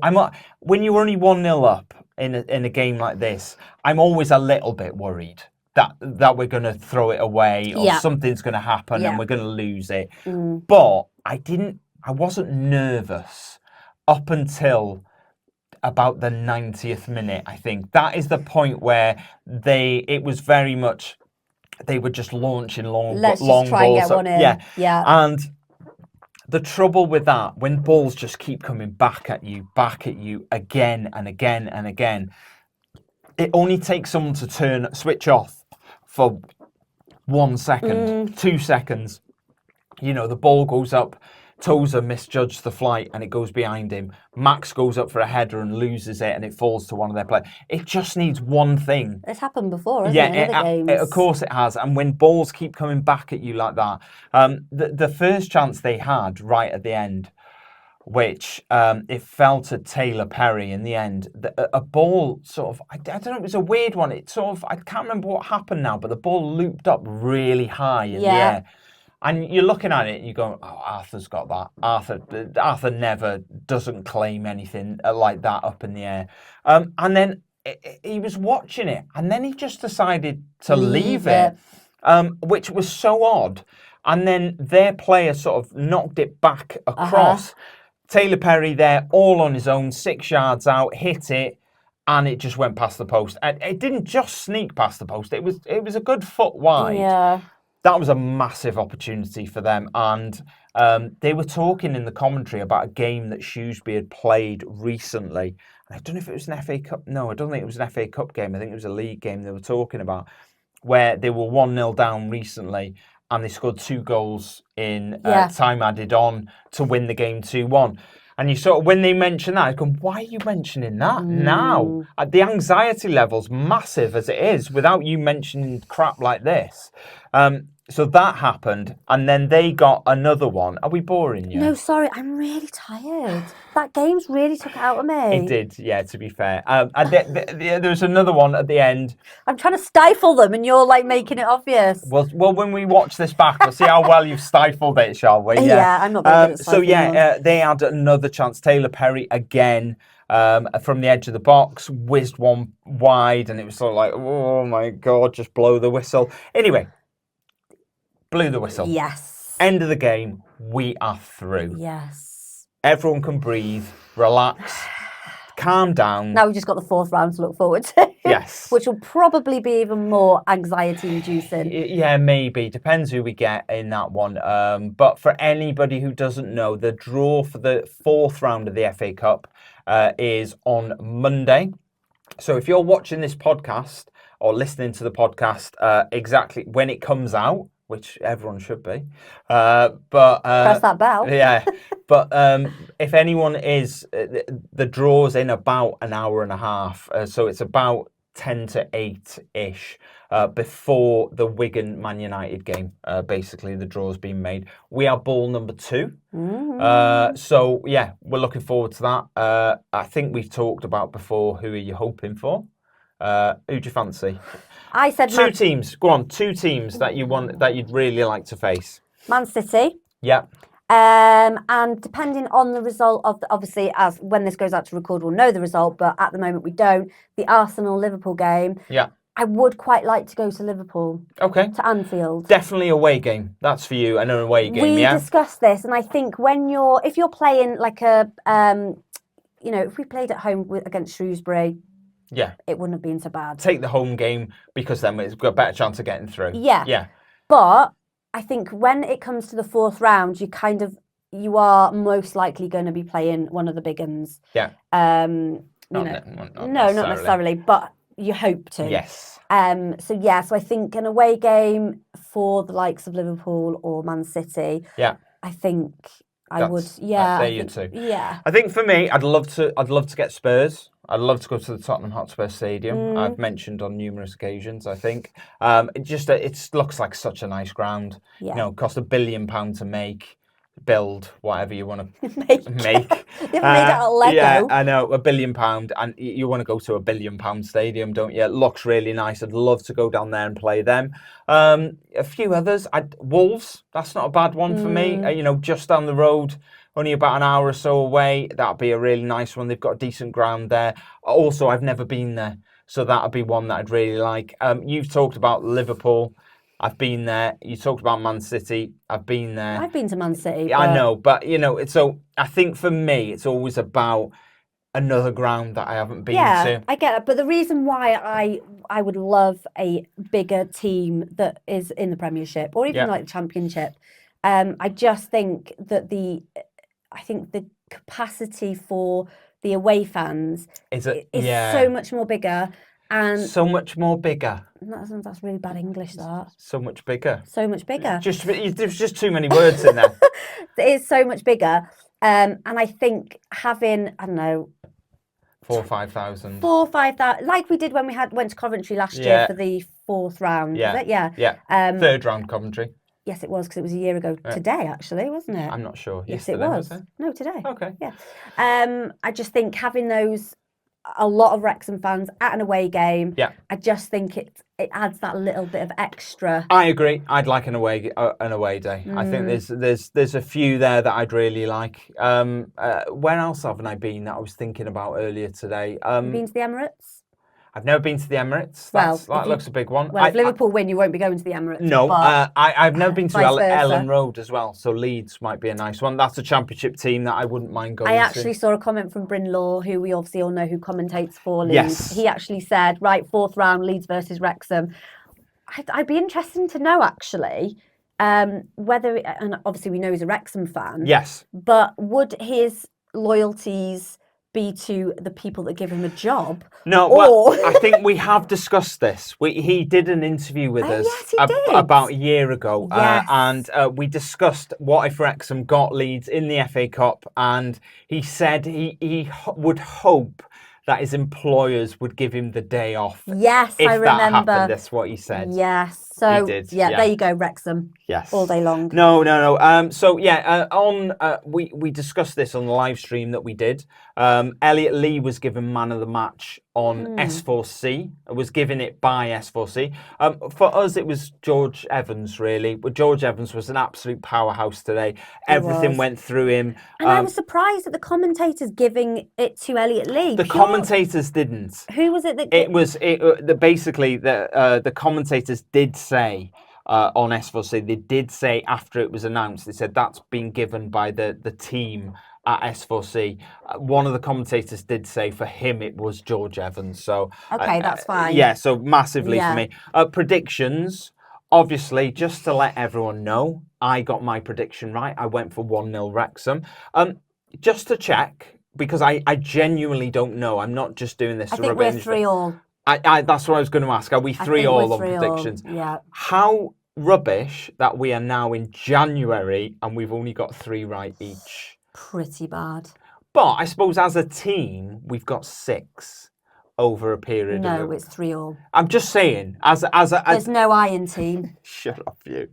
When you're only 1-0 up in a game like this, I'm always a little bit worried that we're going to throw it away or something's going to happen and we're going to lose it. But I wasn't nervous up until about the 90th minute, I think. That is the point where it was very much, they were just launching long Let's balls. just try and get one in. Yeah. And the trouble with that, when balls just keep coming back at you again and again and again, it only takes someone to switch off for 1 second, 2 seconds. You know, the ball goes up, Tozer misjudged the flight and it goes behind him. Max goes up for a header and loses it and it falls to one of their players. It just needs one thing. It's happened before, hasn't it, in other games? Of course it has. And when balls keep coming back at you like that, the first chance they had right at the end, which it fell to Taylor Perry in the end. A ball sort of, I don't know, it was a weird one. It sort of, I can't remember what happened now, but the ball looped up really high in the air. And you're looking at it and you go, oh, Arthur's got that. Arthur never doesn't claim anything like that up in the air. And then he was watching it and then he just decided to leave it. Which was so odd. And then their player sort of knocked it back across. Taylor Perry there, all on his own, 6 yards out, hit it, and it just went past the post. And it didn't just sneak past the post; it was a good foot wide. Yeah. That was a massive opportunity for them, and they were talking in the commentary about a game that Shrewsbury had played recently. I don't know if it was an FA Cup. No, I don't think it was an FA Cup game. I think it was a league game they were talking about, where they were 1-0 down recently, and they scored 2 goals in time added on to win the game 2-1. And you sort of, when they mention that, I go, why are you mentioning that now? The anxiety level's massive as it is, without you mentioning crap like this. So that happened, and then they got another one. Are we boring you? No, sorry, I'm really tired. That game's really took it out of me. It did, yeah, to be fair. And there was another one at the end. I'm trying to stifle them, and you're like making it obvious. Well, when we watch this back, we'll see how well you've stifled it, shall we? Yeah, I'm not very good at stifling them. They had another chance. Taylor Perry again. From the edge of the box, whizzed one wide, and it was sort of like, oh my God, just blow the whistle. Anyway, blew the whistle. Yes. End of the game. We are through. Yes. Everyone can breathe, relax, calm down. Now we've just got the 4th round to look forward to. Yes. Which will probably be even more anxiety-inducing. Yeah, maybe. Depends who we get in that one. But for anybody who doesn't know, the draw for the 4th round of the FA Cup is on Monday. So if you're watching this podcast or listening to the podcast exactly when it comes out, which everyone should be, but press that bell. Yeah, but if anyone is, the draw's in about an hour and a half, so it's about 10 to 8-ish before the Wigan Man United game. Basically, the draw's been made. We are ball number 2. So, yeah, we're looking forward to that. I think we've talked about before, who are you hoping for? Who do you fancy? I said two teams. Go on, 2 teams that you'd really like to face. Man City. Yeah. And depending on the result of obviously, as when this goes out to record, we'll know the result, but at the moment we don't. The Arsenal-Liverpool game. Yeah. I would quite like to go to Liverpool. Okay. To Anfield. Definitely away game. That's for you. An away game. We discussed this, and I think if you're playing like a, if we played at home against Shrewsbury. Yeah. It wouldn't have been so bad. Take the home game because then it's got a better chance of getting through. Yeah. Yeah. But I think when it comes to the 4th round, you are most likely going to be playing one of the big uns. Yeah. Not necessarily, but you hope to. Yes. So I think an away game for the likes of Liverpool or Man City. Yeah. I think I would. Yeah. There you two. Yeah. I think for me, I'd love to get Spurs. I'd love to go to the Tottenham Hotspur Stadium. I've mentioned on numerous occasions, I think. It looks like such a nice ground. Yeah. You know, cost £1 billion to make, build, whatever you want to Make. make. They've made it out of Lego. Yeah, I know, £1 billion, and you want to go to £1 billion stadium, don't you? It looks really nice. I'd love to go down there and play them. A few others. Wolves, that's not a bad one for me. You know, just down the road, only about an hour or so away. That'd be a really nice one. They've got a decent ground there. Also, I've never been there, so that'd be one that I'd really like. You've talked about Liverpool. I've been there. You talked about Man City. I've been there. I've been to Man City. I know, but you know, so I think for me, it's always about another ground that I haven't been to. I get it. But the reason why I would love a bigger team that is in the Premiership or even like the Championship, I just think that the capacity for the away fans is so much more bigger. And so much more bigger. That's really bad English, that. So much bigger. So much bigger. There's just too many words in there. It is so much bigger. And I think having, I don't know, 4,000 or 5,000. 4,000 or 5,000, like we did when we went to Coventry last year for the fourth round. Yeah. Was it? Yeah. Yeah. Third round Coventry. Yes, it was, because it was a year ago today, actually, wasn't it? I'm not sure. Yes, Yesterday, it was. it? No, today. Okay. Yeah. I just think having a lot of Wrexham fans at an away game. Yeah. I just think it adds that little bit of extra. I agree. I'd like an away day. I think there's a few there that I'd really like. Where else haven't I been that I was thinking about earlier today? Have you been to the Emirates? I've never been to the Emirates. That looks a big one. Well, if Liverpool win, you won't be going to the Emirates. No, I've never been to vice versa. Ellen Road as well, so Leeds might be a nice one. That's a Championship team that I wouldn't mind going to. I actually saw a comment from Bryn Law, who we obviously all know who commentates for Leeds. Yes. He actually said, right, fourth round, Leeds versus Wrexham. I'd be interested to know, actually, whether, and obviously we know he's a Wrexham fan. Yes. But would his loyalties be to the people that give him a job? No, well, I think we have discussed this. He did an interview with us about a year ago, and we discussed what if Wrexham got Leeds in the FA Cup, and he said he would hope that his employers would give him the day off. Yes, if I remember. That happened, that's what he said. Yes. So, he did, there you go, Wrexham. Yes. All day long. No. We discussed this on the live stream that we did. Elliot Lee was given man of the match on S4C. Was given it by S4C. For us, it was George Evans, really. But George Evans was an absolute powerhouse today. Everything went through him. And I was surprised at the commentators giving it to Elliot Lee. The commentators didn't. Who was it that? Basically the commentators did say on S4C, they did say after it was announced, they said that's been given by the team at S4C. One of the commentators did say for him it was George Evans. So okay, that's fine. Yeah, so massively for me. Predictions, obviously, just to let everyone know, I got my prediction right. I went for 1-0 Wrexham. Just to check, because I genuinely don't know. I'm not just doing this to rub it in. I think we're 3-3. That's what I was going to ask. Are we 3-3 on predictions? Yeah. How rubbish that we are now in January and we've only got 3 right each. Pretty bad. But I suppose as a team, we've got 6 over a period. No, it's 3-3. I'm just saying, there's no I in team. Shut up, you.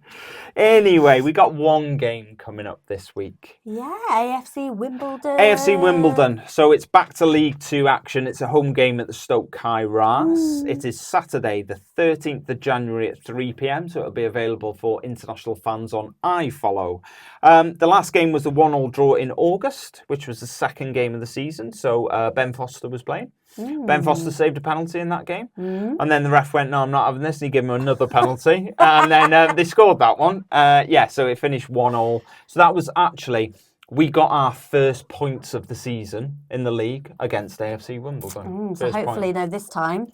Anyway, we got one game coming up this week. Yeah, AFC Wimbledon. AFC Wimbledon. So it's back to League 2 action. It's a home game at the Stoke High Ras. It is Saturday, the 13th of January at 3 p.m. So it'll be available for international fans on iFollow. The last game was the 1-1 draw in August, which was the second game of the season. So Ben Foster was playing. Ben Foster saved a penalty in that game. And then the ref went, no, I'm not having this. And he gave him another penalty. And then they scored that one. So it finished 1-1. So that was actually, we got our first points of the season in the league against AFC Wimbledon. So hopefully, this time.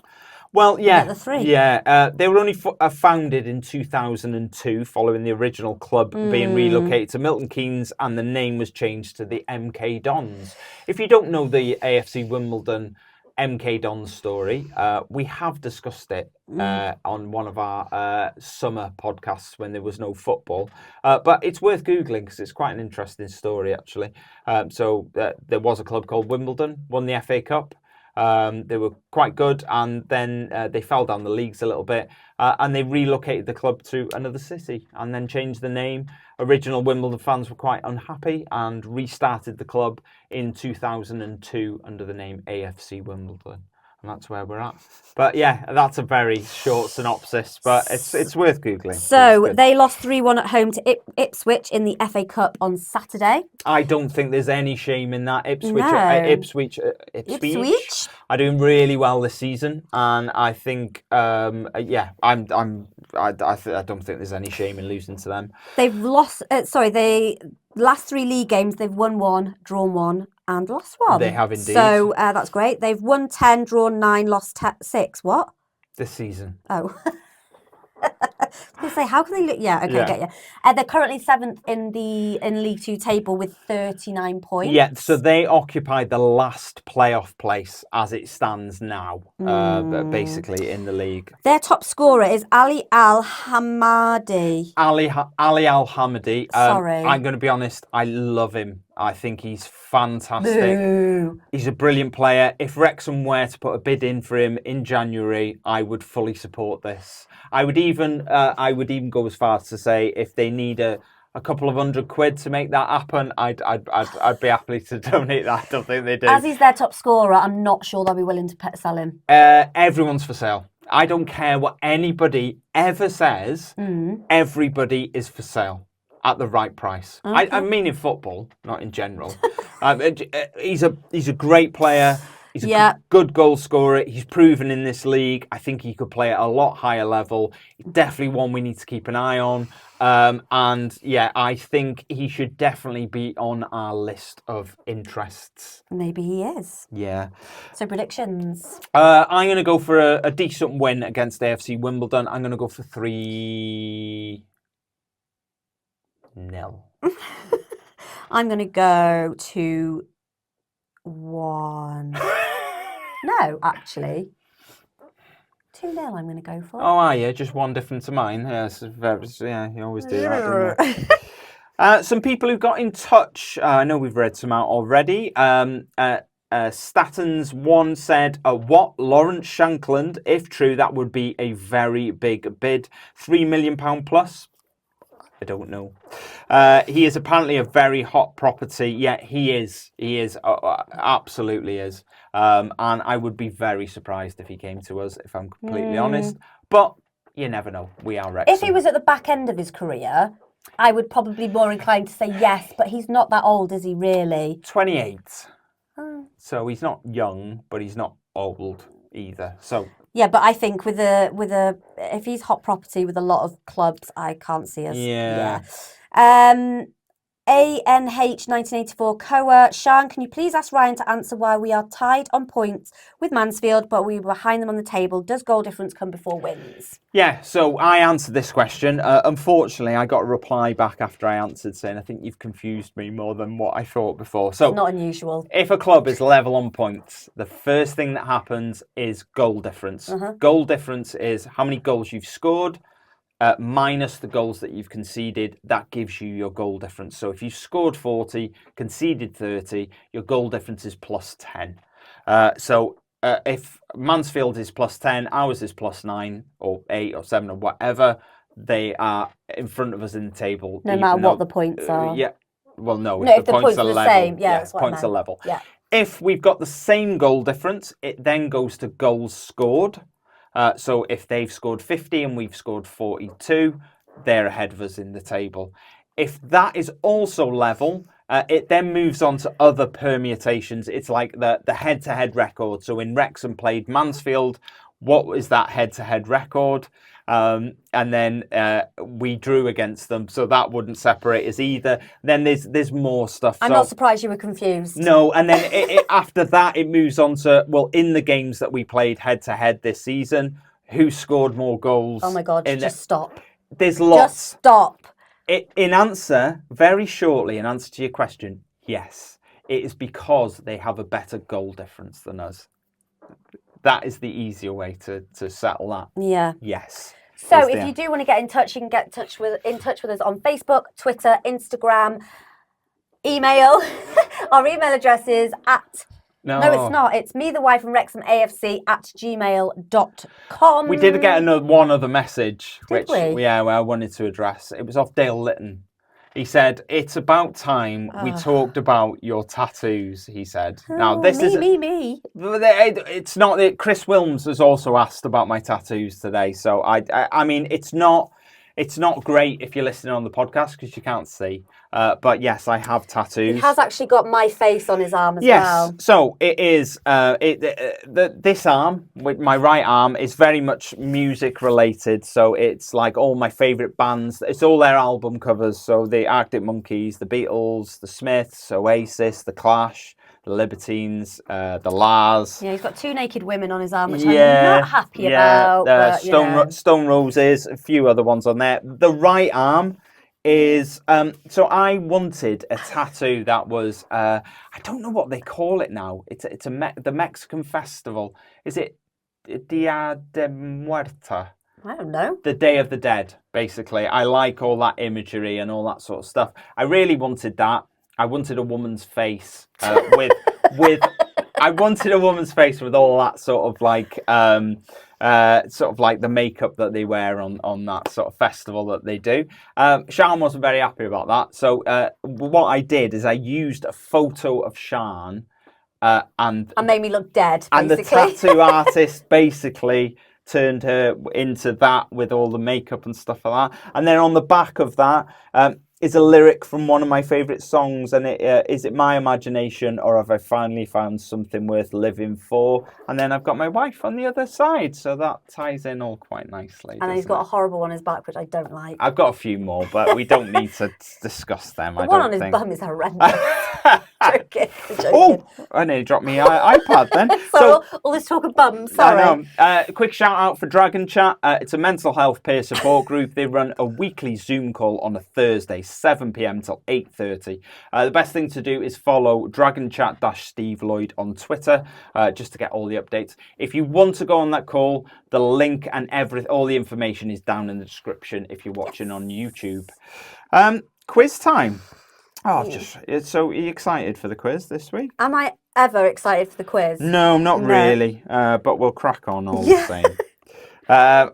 Well, yeah. The 3. Yeah. They were only founded in 2002 following the original club being relocated to Milton Keynes, and the name was changed to the MK Dons. If you don't know the AFC Wimbledon MK Dons story, we have discussed it on one of our summer podcasts when there was no football. But it's worth Googling because it's quite an interesting story, actually. So there was a club called Wimbledon, won the FA Cup. They were quite good, and then they fell down the leagues a little bit, and they relocated the club to another city and then changed the name. Original Wimbledon fans were quite unhappy and restarted the club in 2002 under the name AFC Wimbledon. And that's where we're at. But yeah, that's a very short synopsis, but it's worth Googling. So they lost 3-1 at home to Ipswich in the FA Cup on Saturday. I don't think there's any shame in that. Ipswich are doing really well this season, and I think, I don't think there's any shame in losing to them. They've lost. Last 3 league games, they've won 1, drawn 1, and lost 1. They have indeed. So that's great. They've won 10, drawn 9, lost 6. What? This season. Oh. I was going to say, how can they look? Yeah, okay, Yeah. get you. They're currently 7th in League 2 table with 39 points. Yeah, so they occupied the last playoff place as it stands now, basically in the league. Their top scorer is Ali Al-Hamadi. Ali Al-Hamadi. Sorry. I'm going to be honest, I love him. I think he's fantastic. Boo. He's a brilliant player. If Wrexham were to put a bid in for him in January, I would fully support this. I would even go as far as to say if they need a couple of £100 to make that happen, I'd be happy to donate that. I don't think they do. As he's their top scorer, I'm not sure they'll be willing to sell him. Everyone's for sale. I don't care what anybody ever says. Everybody is for sale at the right price. Okay. I mean in football, not in general. He's a great player. He's a good goal scorer. He's proven in this league. I think he could play at a lot higher level. Definitely one we need to keep an eye on. And yeah, I think he should definitely be on our list of interests. Maybe he is. Yeah. So predictions. I'm going to go for a decent win against AFC Wimbledon. I'm going to go for 3-0. I'm going to go 2-1. No, actually. 2-0 I'm going to go for. Oh, are you? Just one different to mine? Yeah, you always do that, don't you? Some people who got in touch, I know we've read some out already. Statons1 said, what? Lawrence Shankland? If true, that would be a very big bid. £3 million plus? I don't know. He is apparently a very hot property. Yeah, he is. He is. Absolutely is. And I would be very surprised if he came to us, if I'm completely honest. But you never know. We are Wrexham. If he was at the back end of his career, I would probably be more inclined to say yes, but he's not that old, is he really? 28. So he's not young, but he's not old either. So yeah, but I think with a if he's hot property with a lot of clubs, I can't see us. Yeah. ANH 1984 Koa. Siân, can you please ask Ryan to answer why we are tied on points with Mansfield, but we were behind them on the table? Does goal difference come before wins? Yeah, so I answered this question. Unfortunately, I got a reply back after I answered saying, I think you've confused me more than what I thought before. So not unusual. If a club is level on points, the first thing that happens is goal difference. Goal difference is how many goals you've scored, minus the goals that you've conceded. That gives you your goal difference. So if you scored 40, conceded 30, your goal difference is plus 10. If Mansfield is plus 10, ours is plus 9 or 8 or 7 or whatever, they are in front of us in the table. No matter what the points are. Yeah. Well, no, if the points are the level. Same. Yeah, that's what points I are meant. level. Yeah. If we've got the same goal difference, it then goes to goals scored. So if they've scored 50 and we've scored 42, they're ahead of us in the table. If that is also level, it then moves on to other permutations. It's like the head-to-head record. So in Wrexham played Mansfield, what was that head-to-head record? And then we drew against them, so that wouldn't separate us either. Then there's more stuff. I'm not surprised you were confused. No, and then after that, it moves on to, well, in the games that we played head-to-head this season, who scored more goals? Oh my God, just stop. There's lots. Just stop. Very shortly, in answer to your question, yes. It is because they have a better goal difference than us. That is the easier way to settle that. Yeah. Yes. So if you do want to get in touch, you can get in touch with us on Facebook, Twitter, Instagram, email. Our email address is No, it's not. It's me, the wife, from Wrexham AFC @gmail.com. We did get one other message, Did we? I wanted to address. It was off Dale Litton. He said, "It's about time we talked about your tattoos," he said. Now, this is... Me. It's not that Chris Wilms has also asked about my tattoos today. So, I mean, it's not great if you're listening on the podcast because you can't see. But yes, I have tattoos. He has actually got my face on his arm as well. Yes, so it is. This arm, with my right arm, is very much music related. So it's like all my favourite bands. It's all their album covers. So the Arctic Monkeys, the Beatles, the Smiths, Oasis, the Clash, the Libertines, the Lars. Yeah, he's got 2 naked women on his arm, which I'm not happy about. But, Stone Roses, a few other ones on there. The right arm is so I wanted a tattoo that was I don't know what they call it now. It's the Mexican festival. Is it Dia de Muerta? I don't know. The Day of the Dead, basically. I like all that imagery and all that sort of stuff. I really wanted that. I wanted a woman's face with I wanted a woman's face with all that sort of like the makeup that they wear on that sort of festival that they do. Siân wasn't very happy about that. So what I did is I used a photo of Siân and made me look dead, basically. And the tattoo artist basically turned her into that with all the makeup and stuff like that. And then on the back of that is a lyric from one of my favourite songs, and is it my imagination or have I finally found something worth living for? And then I've got my wife on the other side, so that ties in all quite nicely. And then he's got a horrible one on his back, which I don't like. I've got a few more, but we don't need to discuss them. The one on his bum is horrendous. Joking. Oh, I nearly dropped my iPad then. So all this talk of bums, sorry. I know. A quick shout out for Dragon Chat. It's a mental health peer support group. They run a weekly Zoom call on a Thursday, 7 p.m. till 8:30. The best thing to do is follow dragonchat-Steve Lloyd on Twitter just to get all the updates. If you want to go on that call, the link and all the information is down in the description if you're watching on YouTube. Quiz time. So are you excited for the quiz this week? Am I ever excited for the quiz? No, not really. But we'll crack on all the same.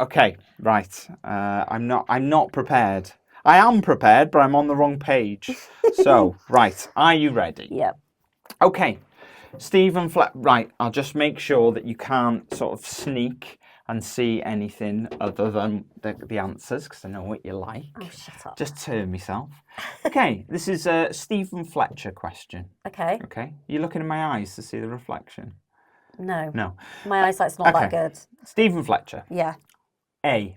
Okay, right. I'm not prepared. I am prepared, but I'm on the wrong page. So, right. Are you ready? Yep. Okay. Stephen right. I'll just make sure that you can't sort of sneak and see anything other than the answers, because I know what you like. Oh, shut up. Just turn myself. Okay, this is a Stephen Fletcher question. Okay. Okay, you looking in my eyes to see the reflection? No. No. My eyesight's not that good. Stephen Fletcher. Yeah. A.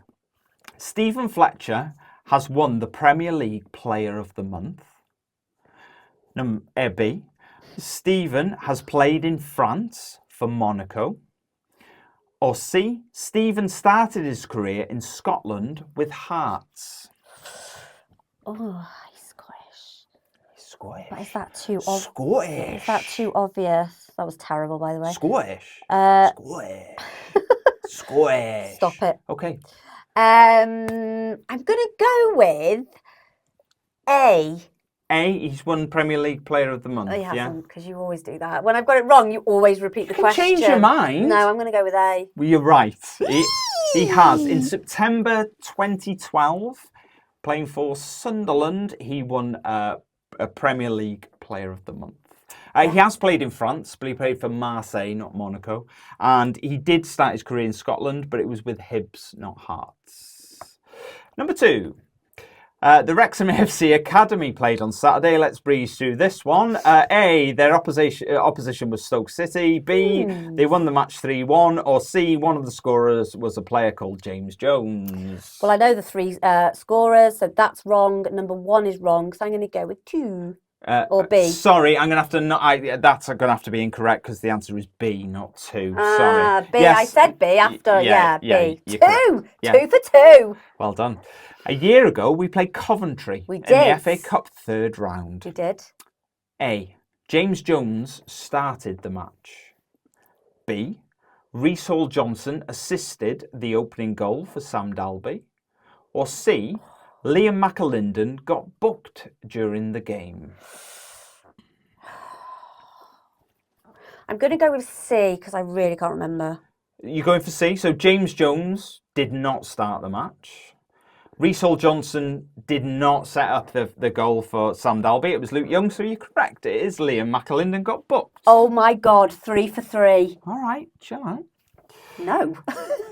Stephen Fletcher has won the Premier League Player of the Month. B. Stephen has played in France for Monaco. Or C. Stephen started his career in Scotland with Hearts. Oh, he's Scottish. Scottish. But is that too obvious? Scottish. Is that too obvious? That was terrible, by the way. Scottish. Scottish. Scottish. Stop it. Okay. I'm going to go with A. A, he's won Premier League Player of the Month. Oh, he hasn't, because you always do that. When I've got it wrong, you always repeat the question. Change your mind. No, I'm going to go with A. Well, you're right. He has. In September 2012, playing for Sunderland, he won a Premier League Player of the Month. He has played in France, but he played for Marseille, not Monaco. And he did start his career in Scotland, but it was with Hibs, not Hearts. Number 2. The Wrexham AFC Academy played on Saturday. Let's breeze through this one. A, their opposition was Stoke City. B, they won the match 3-1. Or C, one of the scorers was a player called James Jones. Well, I know the 3 scorers, so that's wrong. Number 1 is wrong, so I'm going to go with 2. Or B. Sorry, I'm going to have to... that's going to have to be incorrect because the answer is B, not 2. Sorry. B. Yes. I said B after, B. 2. Yeah. 2 for 2. Well done. A year ago, we played Coventry in the FA Cup third round. We did. A. James Jones started the match. B. Reece Hall-Johnson assisted the opening goal for Sam Dalby. Or C. Liam McAlinden got booked during the game. I'm going to go with C because I really can't remember. You're going for C. So James Jones did not start the match. Reece Hall-Johnson did not set up the goal for Sam Dalby. It was Luke Young, so you're correct. It is Liam McAlinden got booked. Oh my God, 3 for 3. All right, chill out. No.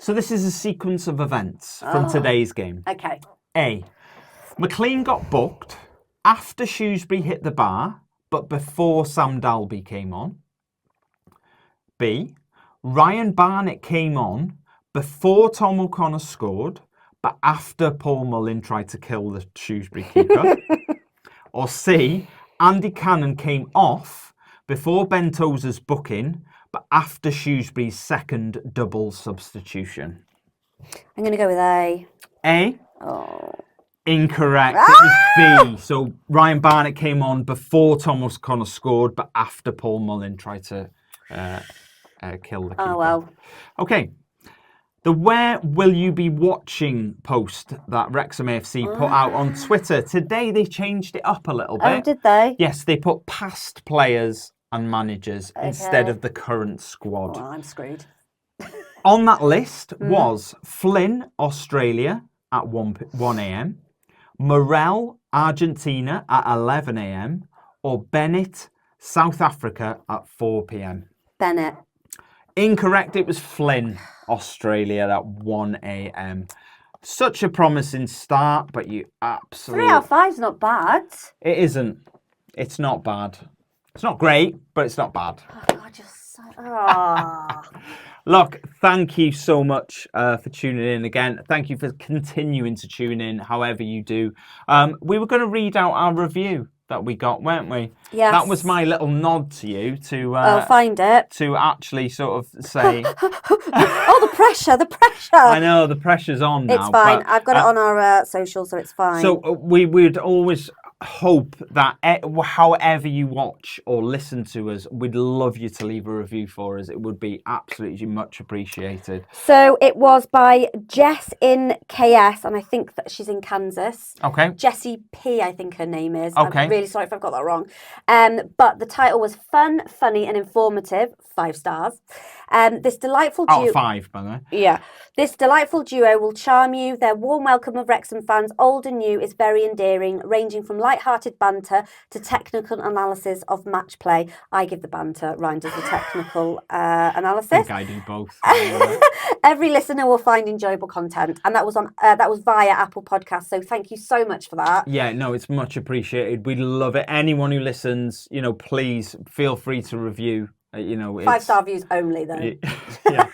So this is a sequence of events from today's game. Okay. A. McLean got booked after Shrewsbury hit the bar, but before Sam Dalby came on. B. Ryan Barnett came on before Tom O'Connor scored, but after Paul Mullin tried to kill the Shrewsbury keeper. Or C. Andy Cannon came off before Ben Tozer's booking, but after Shrewsbury's second double substitution. I'm going to go with A. A. Oh. Incorrect. It was B. So Ryan Barnett came on before Thomas O'Connor scored, but after Paul Mullin tried to kill the keeper. Oh, well. Okay. The Where Will You Be Watching post that Wrexham AFC put out on Twitter. Today they changed it up a little bit. Oh, did they? Yes, they put past players and managers instead of the current squad. Well, I'm screwed. On that list was Flynn, Australia at 1 a.m, Morel, Argentina at 11 a.m, or Bennett, South Africa at 4 p.m. Bennett. Incorrect, it was Flynn, Australia at 1 a.m. Such a promising start, but you absolutely... 3 out of 5's not bad. It isn't. It's not bad. It's not great, but it's not bad. Oh, God, you're so... Oh. Look, thank you so much for tuning in again. Thank you for continuing to tune in, however you do. We were going to read out our review that we got, weren't we? Yes. That was my little nod to you to... I'll find it. To actually sort of say... Oh, the pressure, the pressure. I know, the pressure's on now. It's fine. But, I've got it on our social, so it's fine. So we would always hope that however you watch or listen to us, we'd love you to leave a review for us. It would be absolutely much appreciated. So it was by Jess in KS, and I think that she's in Kansas. Okay. Jessie P, I think her name is. Okay. I'm really sorry if I've got that wrong. But the title was Fun, Funny and Informative, 5 stars. This delightful duo... Out of 5, by the way. Yeah. This delightful duo will charm you. Their warm welcome of Wrexham fans, old and new, is very endearing, ranging from light-hearted banter to technical analysis of match play. I give the banter, Ryan does the technical analysis. I think I do both. Every listener will find enjoyable content, and that was via Apple Podcasts. So thank you so much for that. Yeah, no, it's much appreciated. We love it. Anyone who listens, please feel free to review. 5-star views only, though. Yeah.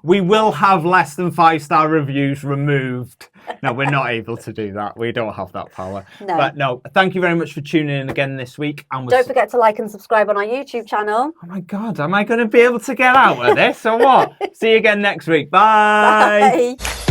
We will have less than 5-star reviews removed. No, we're not able to do that. We don't have that power. No. But no, thank you very much for tuning in again this week. And don't forget to like and subscribe on our YouTube channel. Oh my God, am I going to be able to get out of this or what? See you again next week. Bye. Bye.